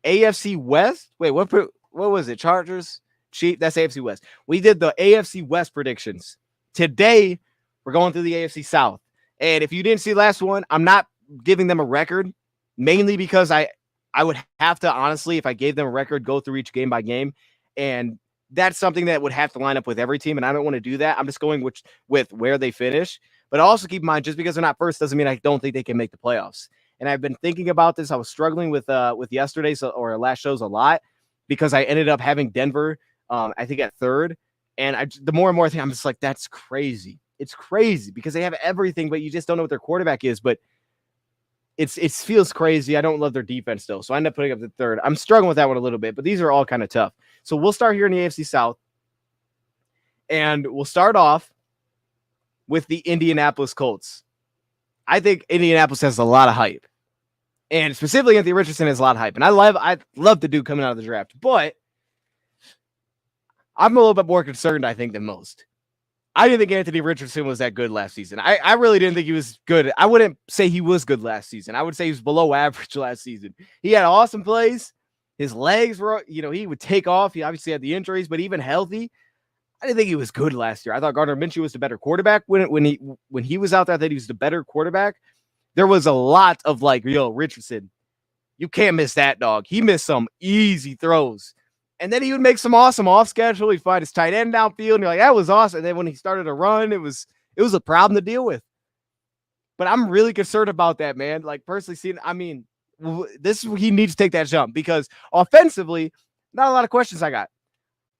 AFC West. Wait, what was it? Chargers? Chiefs? That's AFC West. We did the AFC West predictions. Today, we're going through the AFC South. And if you didn't see the last one, I'm not giving them a record, mainly because I would have to, honestly, if I gave them a record, go through each game by game. And that's something that would have to line up with every team, and I don't want to do that. I'm just going with where they finish. But also keep in mind, just because they're not first doesn't mean I don't think they can make the playoffs. And I've been thinking about this. I was struggling with yesterday's or last shows a lot because I ended up having Denver, I think, at third. And the more and more I think, I'm just like, that's crazy. It's crazy because they have everything, but you just don't know what their quarterback is. But it feels crazy. I don't love their defense still. So I end up putting up the third. I'm struggling with that one a little bit, but these are all kind of tough. So we'll start here in the AFC South. And we'll start off with the Indianapolis Colts. I think Indianapolis has a lot of hype. And specifically Anthony Richardson has a lot of hype. And I love the dude coming out of the draft. But I'm a little bit more concerned, I think, than most. I didn't think Anthony Richardson was that good last season. I really didn't think he was good. I wouldn't say he was good last season. I would say he was below average last season. He had awesome plays. His legs were, he would take off. He obviously had the injuries, but even healthy, I didn't think he was good last year. I thought Gardner Minshew was the better quarterback when he was out there. I thought he was the better quarterback. there was a lot of like, yo, Richardson, you can't miss that, dog. He missed some easy throws. And then he would make some awesome off schedule. He'd find his tight end downfield, and you're like, that was awesome. And then when he started to run, it was a problem to deal with. But I'm really concerned about that, man. Like, personally seeing, I mean, he needs to take that jump, because offensively, not a lot of questions I got.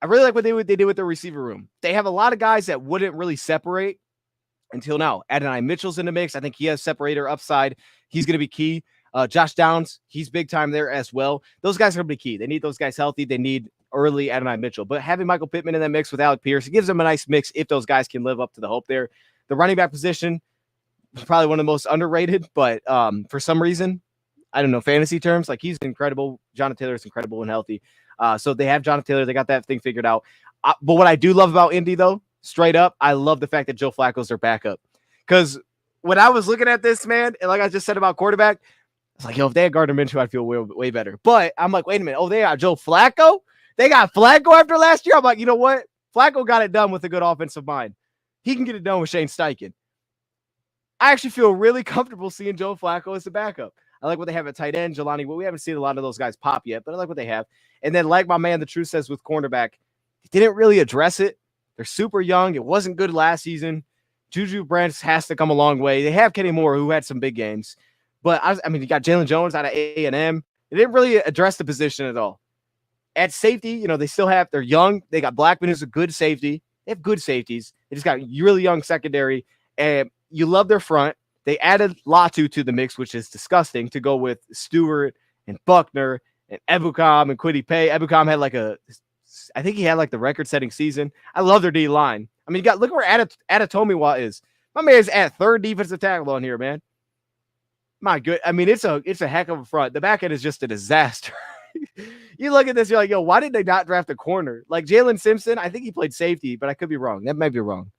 I really like what they did with the receiver room. They have a lot of guys that wouldn't really separate until now. Adonai Mitchell's in the mix. I think he has separator upside. He's going to be key. Josh Downs, he's big time there as well. Those guys are going to be key. They need those guys healthy. They need early Adonai Mitchell. But having Michael Pittman in that mix with Alec Pierce, it gives them a nice mix if those guys can live up to the hope there. The running back position, probably one of the most underrated, but for some reason, I don't know, fantasy terms, like, he's incredible. Jonathan Taylor is incredible and healthy. So they have Jonathan Taylor. They got that thing figured out. But what I do love about Indy, though, straight up, I love the fact that Joe Flacco's their backup. Because when I was looking at this, man, and like I just said about quarterback, I was like, yo, if they had Gardner Minshew, I'd feel way better. But I'm like, wait a minute. Oh, they got Joe Flacco? They got Flacco after last year? I'm like, you know what? Flacco got it done with a good offensive mind. He can get it done with Shane Steichen. I actually feel really comfortable seeing Joe Flacco as the backup. I like what they have at tight end. Jelani, well, we haven't seen a lot of those guys pop yet, but I like what they have. And then, like my man, the truth says, with cornerback, they didn't really address it. They're super young. It wasn't good last season. Juju Brents has to come a long way. They have Kenny Moore, who had some big games. But, I mean, you got Jalen Jones out of A&M. They didn't really address the position at all. At safety, you know, they're young. They got Blackman, who's a good safety. They have good safeties. They just got really young secondary. And you love their front. They added Latu to the mix, which is disgusting, to go with Stewart and Buckner and Ebukam and Kwity Paye. Ebukam had I think he had like the record-setting season. I love their D-line. I mean, look where Adetomiwa is. My man is at third defensive tackle on here, man. My good. I mean, it's a heck of a front. The back end is just a disaster. You look at this, you're like, yo, why did they not draft a corner? Like Jalen Simpson, I think he played safety, but I could be wrong. That might be wrong.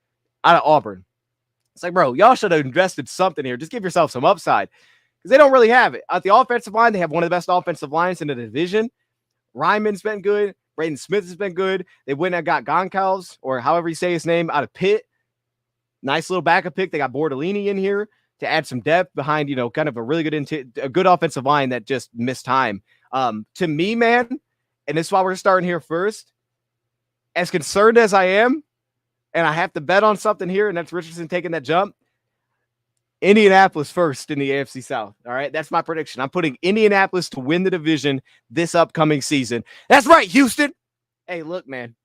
Out of Auburn. It's like, bro, y'all should have invested something here. Just give yourself some upside, because they don't really have it. At the offensive line, they have one of the best offensive lines in the division. Ryman's been good. Braden Smith has been good. They went and got Goncalves, or however you say his name, out of Pitt. Nice little backup pick. They got Bordellini in here to add some depth behind, you know, kind of a really good a good offensive line that just missed time. To me, man, and this is why we're starting here first, as concerned as I am, and I have to bet on something here, and that's Richardson taking that jump, Indianapolis first in the AFC South. All right, that's my prediction. I'm putting Indianapolis to win the division this upcoming season. That's right, Houston. Hey, look, man.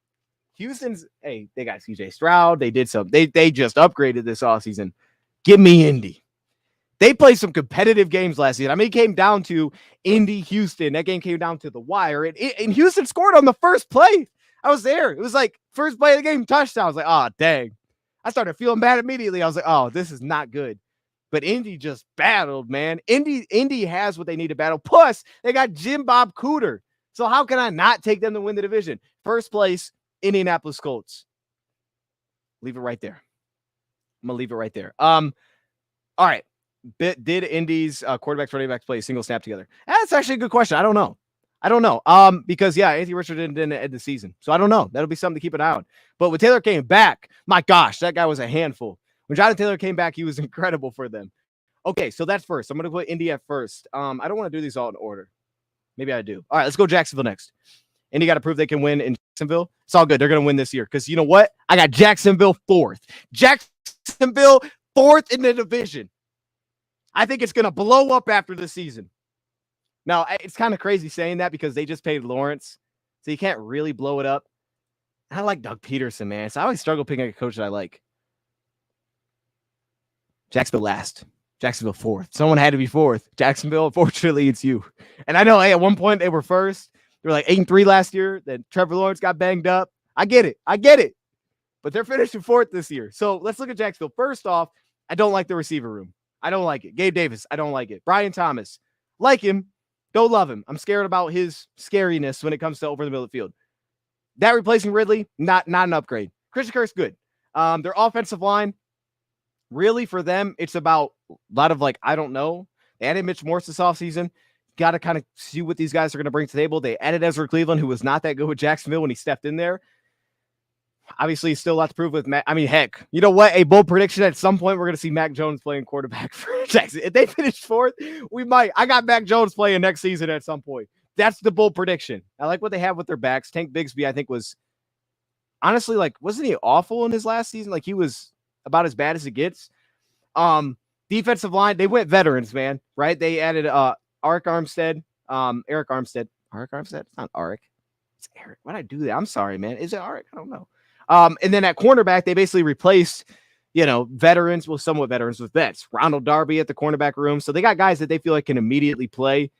They got CJ Stroud. They did they just upgraded this offseason. Give me Indy. They played some competitive games last season. I mean, it came down to Indy-Houston. That game came down to the wire. And Houston scored on the first play. I was there. It was like first play of the game, touchdown. I was like, oh, dang. I started feeling bad immediately. I was like, oh, this is not good. But Indy just battled, man. Indy has what they need to battle. Plus, they got Jim Bob Cooter. So how can I not take them to win the division? First place, Indianapolis Colts. Leave it right there. I'm going to leave it right there. All right. Did Indy's quarterbacks, running backs play a single snap together? That's actually a good question. I don't know. Because, yeah, Anthony Richardson didn't end the season. So I don't know. That'll be something to keep an eye on. But when Taylor came back, my gosh, that guy was a handful. When Jonathan Taylor came back, he was incredible for them. Okay, so that's first. I'm going to put Indy at first. I don't want to do these all in order. Maybe I do. All right, let's go Jacksonville next. Indy got to prove they can win in Jacksonville. It's all good. They're going to win this year. Because you know what? I got Jacksonville fourth. Jacksonville fourth in the division. I think it's going to blow up after the season. Now, it's kind of crazy saying that because they just paid Lawrence, so you can't really blow it up. I like Doug Peterson, man. So I always struggle picking a coach that I like. Jacksonville last. Jacksonville fourth. Someone had to be fourth. Jacksonville, unfortunately, it's you. And I know, hey, at one point they were first. They were like 8-3 last year. Then Trevor Lawrence got banged up. I get it. But they're finishing fourth this year. So let's look at Jacksonville. First off, I don't like the receiver room. I don't like it. Gabe Davis, I don't like it. Brian Thomas, like him, don't love him. I'm scared about his scariness when it comes to over the middle of the field. That replacing Ridley, not an upgrade. Christian Kirk's good. Their offensive line, really for them, it's about a lot of I don't know. They added Mitch Morse this offseason. Got to kind of see what these guys are going to bring to the table. They added Ezra Cleveland, who was not that good with Jacksonville when he stepped in there. Obviously, still a lot to prove with Mac. I mean, heck, you know what? A bold prediction: at some point, we're going to see Mac Jones playing quarterback for Jackson. If they finish fourth, we might. I got Mac Jones playing next season at some point. That's the bold prediction. I like what they have with their backs. Tank Bigsby, I think, was honestly like, wasn't he awful in his last season? Like, he was about as bad as it gets. Defensive line, they went veterans, man. Right? They added Eric Armstead. It's not Arik. It's Eric. Why'd I do that? I'm sorry, man. Is it Arik? I don't know. And then at cornerback, they basically replaced, veterans, somewhat veterans with vets. Ronald Darby at the cornerback room. So they got guys that they feel like can immediately play.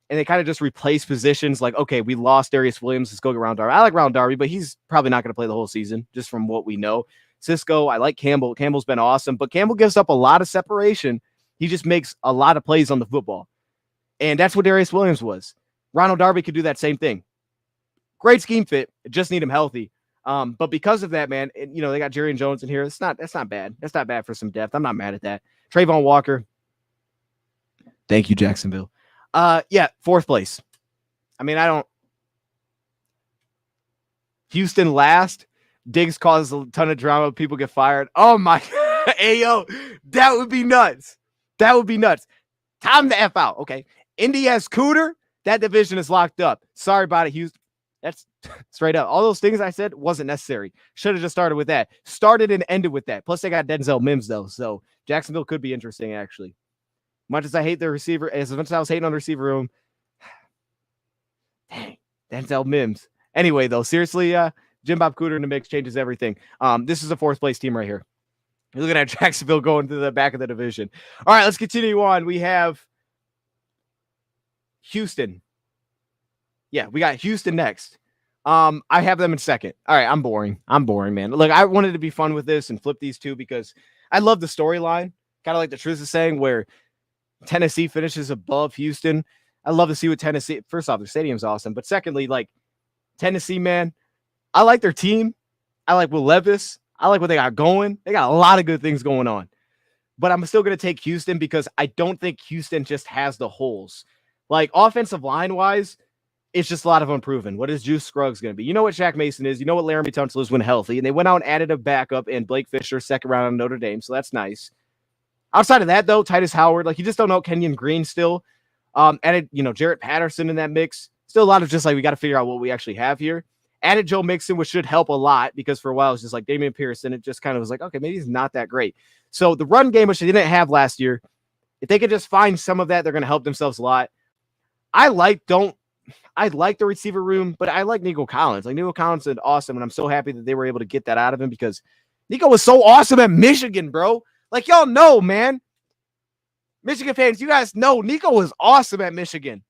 And they kind of just replace positions like, okay, we lost Darius Williams. Let's go get Ronald Darby. I like Ronald Darby, but he's probably not going to play the whole season, just from what we know. Cisco, I like Campbell. Campbell's been awesome, but Campbell gives up a lot of separation. He just makes a lot of plays on the football. And that's what Darius Williams was. Ronald Darby could do that same thing. Great scheme fit. Just need him healthy. But because of that, man, they got Jerry and Jones in here. That's not bad. That's not bad for some depth. I'm not mad at that. Trayvon Walker. Thank you, Jacksonville. Fourth place. I mean, Houston last. Diggs causes a ton of drama. People get fired. Oh my Ayo, that would be nuts. That would be nuts. Time to F out. Okay. Indy has Cooter. That division is locked up. Sorry about it, Houston. That's straight up. All those things I said wasn't necessary. Should have just started with that. Started and ended with that. Plus, they got Denzel Mims, though. So Jacksonville could be interesting, actually. Much as I hate the receiver, as much as I was hating on the receiver room, dang, Denzel Mims. Anyway, though, seriously, Jim Bob Cooter in the mix changes everything. This is a fourth place team right here. You're looking at Jacksonville going to the back of the division. All right, let's continue on. We have Houston. Yeah, we got Houston next. I have them in second. All right, I'm boring, man. Look, I wanted to be fun with this and flip these two because I love the storyline. Kind of like the truth is saying where Tennessee finishes above Houston. I love to see what Tennessee, first off, their stadium's awesome. But secondly, like Tennessee, man, I like their team. I like Will Levis. I like what they got going. They got a lot of good things going on. But I'm still going to take Houston because I don't think Houston just has the holes. Like offensive line-wise, it's just a lot of unproven. What is Juice Scruggs going to be? You know what Shaq Mason is. You know what Laramie Tunsil is when healthy. And they went out and added a backup in Blake Fisher, second round on Notre Dame. So that's nice. Outside of that, though, Titus Howard, like you just don't know Kenyon Green still. Added, Jarrett Patterson in that mix. Still a lot of just like we got to figure out what we actually have here. Added Joe Mixon, which should help a lot because for a while it was just like Damian Pierce, and it just kind of was like, okay, maybe he's not that great. So the run game, which they didn't have last year, if they could just find some of that, they're going to help themselves a lot. I like the receiver room, but I like Nico Collins. Like Nico Collins is awesome, and I'm so happy that they were able to get that out of him because Nico was so awesome at Michigan, bro. Like y'all know, man. Michigan fans, you guys know Nico was awesome at Michigan.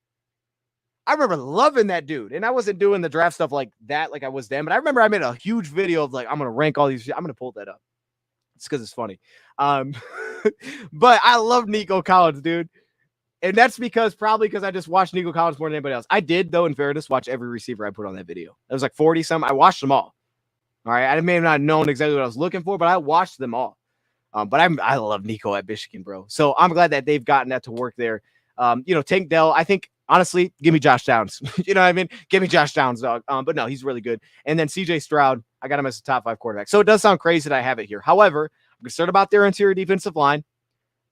I remember loving that dude, and I wasn't doing the draft stuff like that like I was then, but I remember I made a huge video of like, I'm going to rank all these. I'm going to pull that up. It's because it's funny. But I love Nico Collins, dude. And that's probably because I just watched Nico Collins more than anybody else. I did, though, in fairness, watch every receiver I put on that video. It was like 40-some. I watched them all. All right. I may have not known exactly what I was looking for, but I watched them all. But I love Nico at Michigan, bro. So I'm glad that they've gotten that to work there. Tank Dell, I think, honestly, give me Josh Downs. You know what I mean? Give me Josh Downs, dog. But no, he's really good. And then CJ Stroud, I got him as a top 5 quarterback. So it does sound crazy that I have it here. However, I'm concerned about their interior defensive line.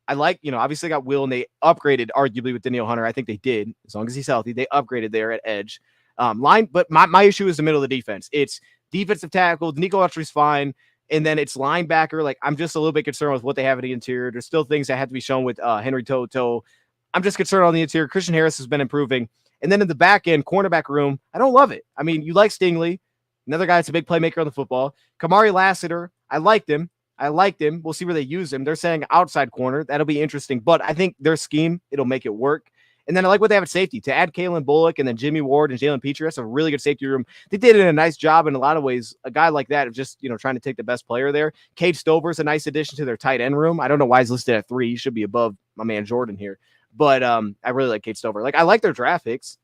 I like, obviously got Will, and they upgraded arguably with Danielle Hunter. I think they did, as long as he's healthy. They upgraded there at edge. But my issue is the middle of the defense. It's defensive tackle. Nico Autry's fine. And then it's linebacker. Like, I'm just a little bit concerned with what they have in the interior. There's still things that have to be shown with Henry Toto. I'm just concerned on the interior. Christian Harris has been improving. And then in the back end, cornerback room, I don't love it. I mean, you like Stingley, another guy that's a big playmaker on the football. Kamari Lassiter, I liked him. We'll see where they use him. They're saying outside corner. That'll be interesting. But I think their scheme, it'll make it work. And then I like what they have at safety. To add Kalen Bullock and then Jimmy Ward and Jalen Petrie, that's a really good safety room. They did a nice job in a lot of ways. A guy like that of just, trying to take the best player there. Cade Stover's a nice addition to their tight end room. I don't know why he's listed at 3. He should be above my man Jordan here. But I really like Cade Stover. Like, I like their draft picks.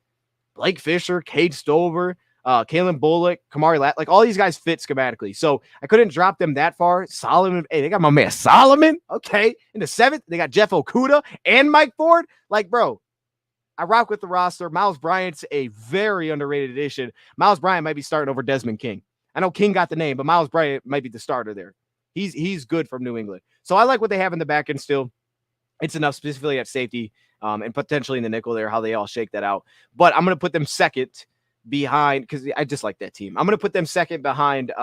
Blake Fisher, Cade Stover, Kalen Bullock, Kamari Latt, like all these guys fit schematically. So I couldn't drop them that far. Solomon, hey, they got my man Solomon. Okay. In the 7th, they got Jeff Okudah and Mike Ford. Like, bro, I rock with the roster. Miles Bryant's a very underrated addition. Miles Bryant might be starting over Desmond King. I know King got the name, but Miles Bryant might be the starter there. He's good from New England. So I like what they have in the back end still. It's enough specifically at safety and potentially in the nickel there, how they all shake that out. But I'm going to put them second behind because I just like that team. I'm going to put them second behind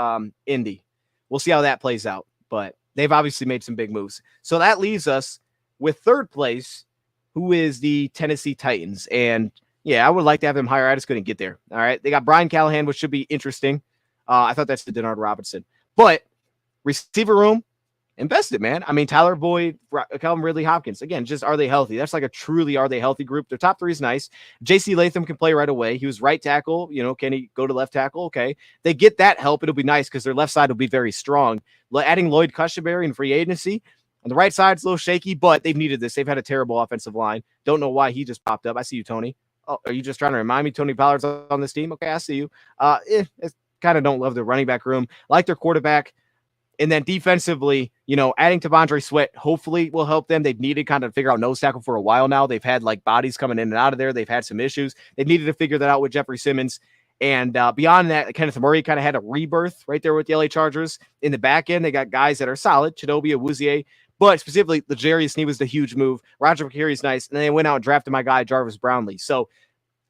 Indy. We'll see how that plays out. But they've obviously made some big moves. So that leaves us with third place, who is the Tennessee Titans. And yeah, I would like to have them higher. I just couldn't get there. All right. They got Brian Callahan, which should be interesting. I thought that's the Denard Robinson. But receiver room, invested, man. I mean, Tyler Boyd, Calvin Ridley, Hopkins. Again, just are they healthy? That's like a truly are they healthy group. Their top three is nice. J.C. Latham can play right away. He was right tackle. You know, can he go to left tackle? Okay. They get that help. It'll be nice because their left side will be very strong. Adding Lloyd Cushenberry in free agency. On the right side, it's a little shaky, but they've needed this. They've had a terrible offensive line. Don't know why he just popped up. I see you, Tony. Oh, are you just trying to remind me Tony Pollard's on this team? Okay, I see you. Kind of don't love the running back room. Like their quarterback. And then defensively, you know, adding T'Vondre Sweat hopefully will help them. They've needed kind of figure out nose tackle for a while now. They've had like bodies coming in and out of there. They've had some issues. They needed to figure that out with Jeffrey Simmons. And beyond that, Kenneth Murray kind of had a rebirth right there with the LA Chargers. In the back end, they got guys that are solid, Chidobe, Awuzie, but specifically, L'Jarius Sneed was the huge move. Roger McCreary's nice. And then they went out and drafted my guy, Jarvis Brownlee. So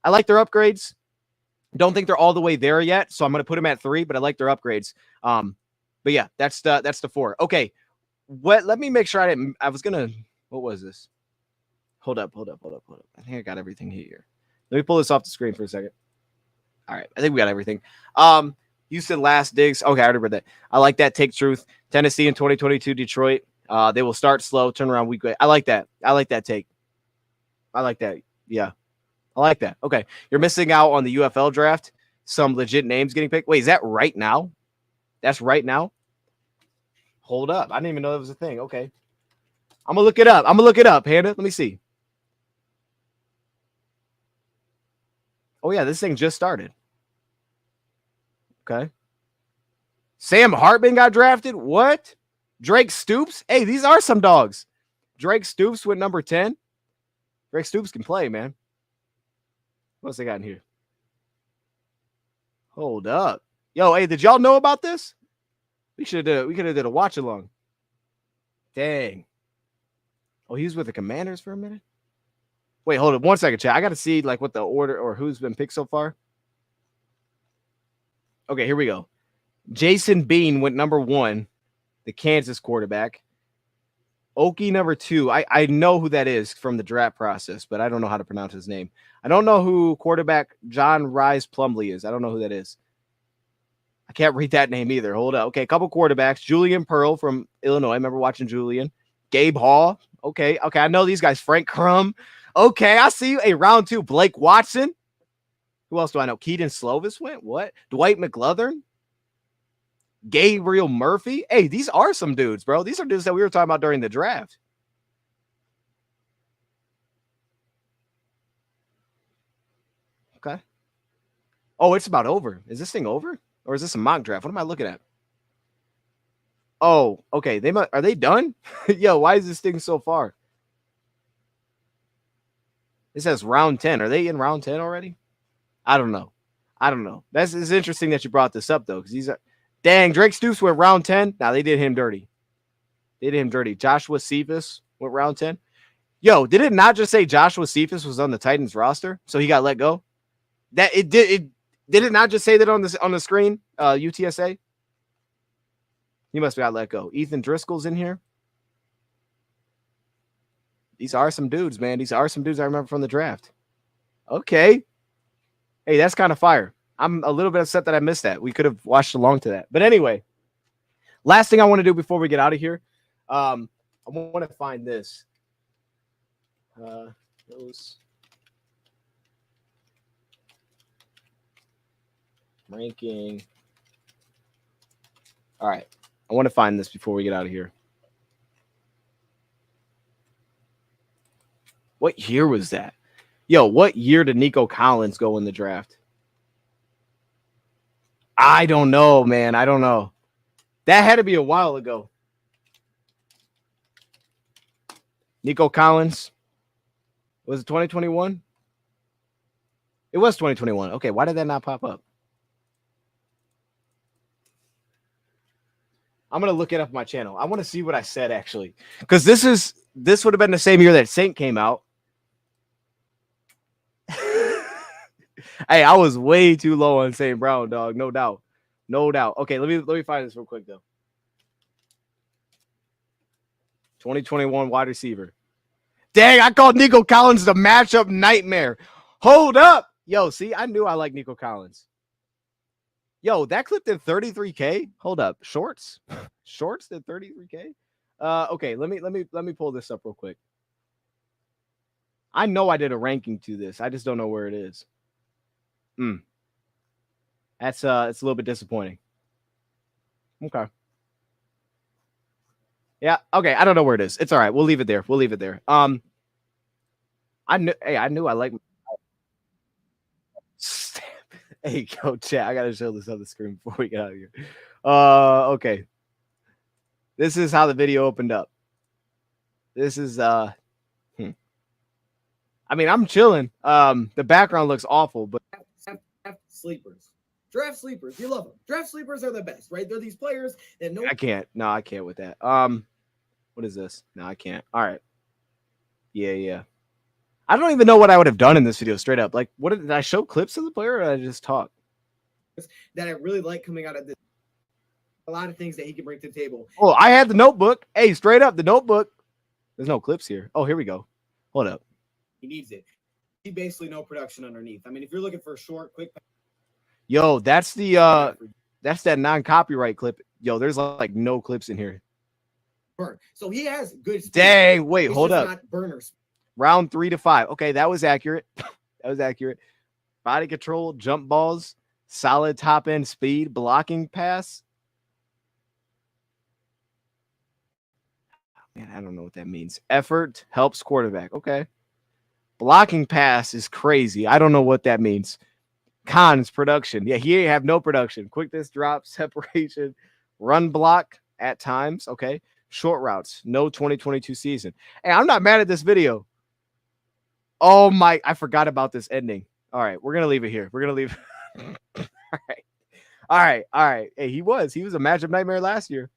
I like their upgrades. Don't think they're all the way there yet. So I'm going to put them at 3, but I like their upgrades. But yeah, that's the 4. Okay. Let me make sure what was this? Hold up. I think I got everything here. Let me pull this off the screen for a second. All right. I think we got everything. Houston last digs. Okay. I already read that. I like that. Take truth. Tennessee in 2022, Detroit. They will start slow, turn around week. I like that. I like that take. I like that. Yeah. I like that. Okay. You're missing out on the UFL draft. Some legit names getting picked. Wait, is that right now? That's right now? Hold up. I didn't even know that was a thing. Okay. I'm going to look it up. Hannah, let me see. Oh, yeah. This thing just started. Okay. Sam Hartman got drafted. What? Drake Stoops? Hey, these are some dogs. Drake Stoops went number 10. Drake Stoops can play, man. What else they got in here? Hold up. Yo, hey, did y'all know about this? We could have did a watch along. Dang. Oh, he was with the Commanders for a minute? Wait, hold up 1 second, chat. I got to see like what the order or who's been picked so far. Okay, here we go. Jason Bean went number 1, the Kansas quarterback. Okie number 2. I know who that is from the draft process, but I don't know how to pronounce his name. I don't know who quarterback John Rise Plumlee is. I don't know who that is. I can't read that name either. Hold up. Okay, a couple quarterbacks. Julian Pearl from Illinois. I remember watching Julian. Gabe Hall. Okay, I know these guys. Frank Crum. Okay, I see you. Hey, round 2. Blake Watson. Who else do I know? Keaton Slovis went. What? Dwight McLeathern. Gabriel Murphy. Hey, these are some dudes, bro. These are dudes that we were talking about during the draft. Okay. Oh, it's about over. Is this thing over? Or is this a mock draft? What am I looking at? Oh, okay. Are they done? Yo, why is this thing so far? It says round 10. Are they in round 10 already? I don't know. It's interesting that you brought this up, though, because these are... Dang, Drake Stoops went round 10. Now they did him dirty. Joshua Cephas went round 10. Yo, did it not just say Joshua Cephas was on the Titans roster, so he got let go? That it did. Did it not just say that on the screen? UTSA. He must have got let go. Ethan Driscoll's in here. These are some dudes, man. These are some dudes I remember from the draft. Okay. Hey, that's kind of fire. I'm a little bit upset that I missed that. We could have watched along to that. But anyway, last thing I want to do before we get out of here, I want to find this. Those ranking. All right. I want to find this before we get out of here. What year was that? Yo, what year did Nico Collins go in the draft? I don't know, man. I don't know. That had to be a while ago. Nico Collins. Was it 2021? It was 2021. Okay, why did that not pop up? I'm gonna look it up on my channel. I want to see what I said actually, because this would have been the same year that Saint came out. Hey, I was way too low on St. Brown, dog. No doubt. No doubt. Okay, let me find this real quick though. 2021 wide receiver. Dang, I called Nico Collins the matchup nightmare. Hold up. Yo, see, I knew I liked Nico Collins. Yo, that clip did 33K. Hold up. Shorts? Shorts did 33K? Okay, let me pull this up real quick. I know I did a ranking to this. I just don't know where it is. That's it's a little bit disappointing. Okay. Yeah, okay. I don't know where it is. It's all right. We'll leave it there. We'll leave it there. I knew I like. Hey, go chat. I gotta show this on the screen before we get out of here. Okay. This is how the video opened up. This is I mean, I'm chilling. The background looks awful, but sleepers. Draft sleepers. You love them. Draft sleepers are the best, right? They're these players that I can't. No, I can't with that. What is this? No, I can't. All right. Yeah. I don't even know what I would have done in this video straight up. Like, what did I show clips of the player or did I just talk? That I really like coming out of this. A lot of things that he can bring to the table. Oh, I had the notebook. Hey, straight up, the notebook. There's no clips here. Oh, here we go. Hold up. He needs it. He basically no production underneath. I mean, if you're looking for a short, quick. Yo, that's that non-copyright clip. Yo, there's like no clips in here. Burn. So he has good speed. Dang, wait, hold up. Not burners. Round 3 to 5. Okay, that was accurate. That was accurate. Body control, jump balls, solid top end speed, blocking pass. Man, I don't know what that means. Effort helps quarterback. Okay. Blocking pass is crazy. I don't know what that means. Cons production. Yeah, he have no production. Quickness, drop, separation, run block at times. Okay. Short routes. No 2022 season. Hey, I'm not mad at this video. Oh my, I forgot about this ending. All right, we're gonna leave it here. We're gonna leave. All right. Hey, he was a matchup nightmare last year.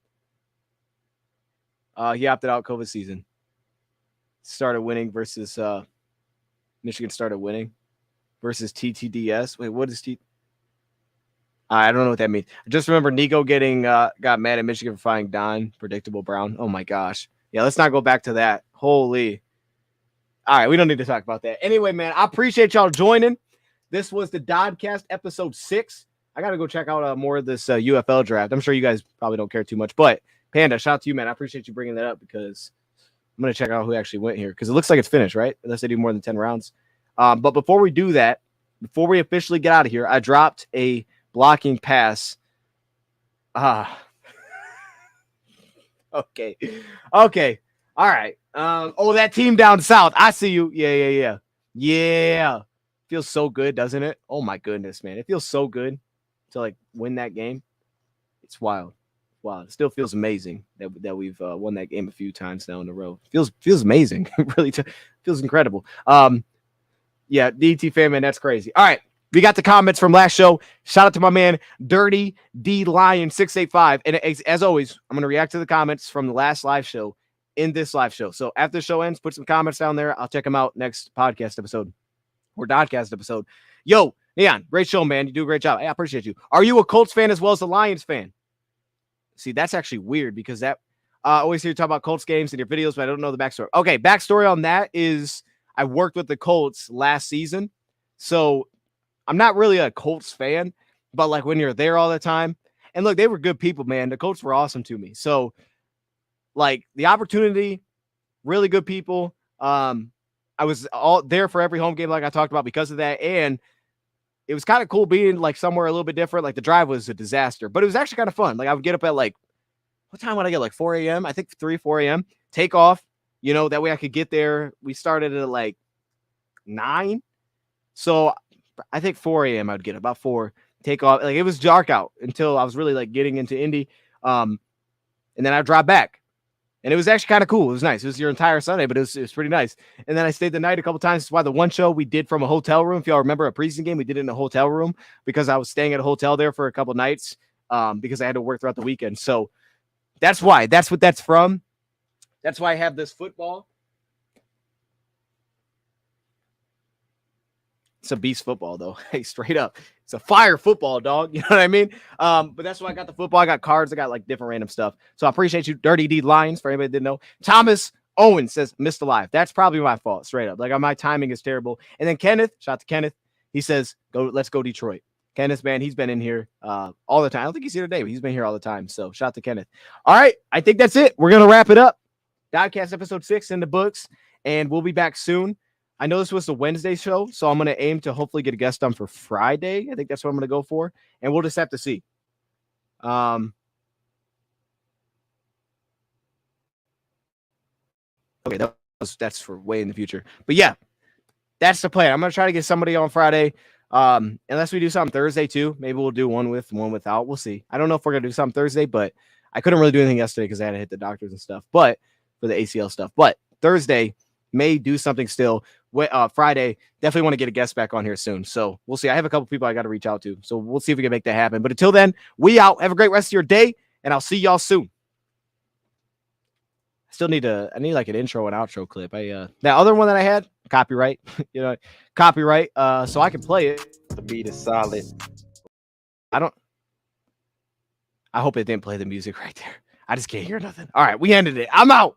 He opted out COVID season. Started winning versus Michigan started winning versus TTDS. Wait, what is T? I don't know what that means. I just remember Nico getting got mad at Michigan for finding Don, predictable Brown. Oh my gosh. Yeah, let's not go back to that. Holy. All right, we don't need to talk about that. Anyway, man, I appreciate y'all joining. This was the DODcast episode 6. I got to go check out more of this UFL draft. I'm sure you guys probably don't care too much, but Panda, shout out to you, man. I appreciate you bringing that up because I'm going to check out who actually went here because it looks like it's finished, right? Unless they do more than 10 rounds. But before we do that, before we officially get out of here, I dropped a blocking pass. Okay. All right. Oh, that team down south. I see you. Yeah. Feels so good, doesn't it? Oh my goodness, man. It feels so good to like win that game. It's wild. Wow. It still feels amazing that we've won that game a few times now in a row. Feels amazing. Really feels incredible. Yeah, DT fan, man, that's crazy. All right. We got the comments from last show. Shout out to my man, Dirty D Lion 685. And as always, I'm going to react to the comments from the last live show in this live show. So after the show ends, put some comments down there. I'll check them out next podcast episode or DODcast episode. Yo, Neon, great show, man. You do a great job. Hey, I appreciate you. Are you a Colts fan as well as a Lions fan? See, that's actually weird because that I always hear you talk about Colts games in your videos, but I don't know the backstory. Okay, backstory on that is I worked with the Colts last season. So I'm not really a Colts fan, but like when you're there all the time, and look, they were good people, man. The Colts were awesome to me. So like the opportunity, really good people. I was all there for every home game, like I talked about because of that. And it was kind of cool being like somewhere a little bit different. Like the drive was a disaster, but it was actually kind of fun. Like I would get up at like, what time would I get? Like 4 a.m. I think 4 a.m. Take off, that way I could get there. We started at like 9. So I think 4 a.m. I'd get about 4, take off. Like it was dark out until I was really like getting into Indy. And then I'd drive back. And it was actually kind of cool. It was nice. It was your entire Sunday, but it was pretty nice. And then I stayed the night a couple times. That's why the one show we did from a hotel room, if y'all remember a preseason game, we did it in a hotel room because I was staying at a hotel there for a couple nights because I had to work throughout the weekend. So That's why. That's what that's from. That's why I have this football. It's a beast football, though. Hey, straight up. It's a fire football, dog. You know what I mean? But that's why I got the football. I got cards. I got like different random stuff. So I appreciate you, Dirty D Lions, for anybody that didn't know. Thomas Owen says, missed alive. That's probably my fault, straight up. Like, my timing is terrible. And then Kenneth, shout out to Kenneth. He says, let's go Detroit. Kenneth, man, he's been in here all the time. I don't think he's here today, but he's been here all the time. So shout out to Kenneth. All right, I think that's it. We're going to wrap it up. DODcast episode 6 in the books, and we'll be back soon. I know this was the Wednesday show, so I'm going to aim to hopefully get a guest on for Friday. I think that's what I'm going to go for, and we'll just have to see. Okay, that's for way in the future. But yeah, that's the plan. I'm going to try to get somebody on Friday. Unless we do something Thursday too. Maybe we'll do one with, one without. We'll see. I don't know if we're going to do something Thursday, but I couldn't really do anything yesterday because I had to hit the doctors and stuff, but for the ACL stuff. But Thursday may do something still. Friday, definitely want to get a guest back on here soon. So we'll see. I have a couple people I got to reach out to. So we'll see if we can make that happen. But until then, we out. Have a great rest of your day, and I'll see y'all soon. I need like an intro and outro clip. That other one that I had, copyright, copyright. So I can play it. The beat is solid. I hope it didn't play the music right there. I just can't hear nothing. All right, we ended it. I'm out.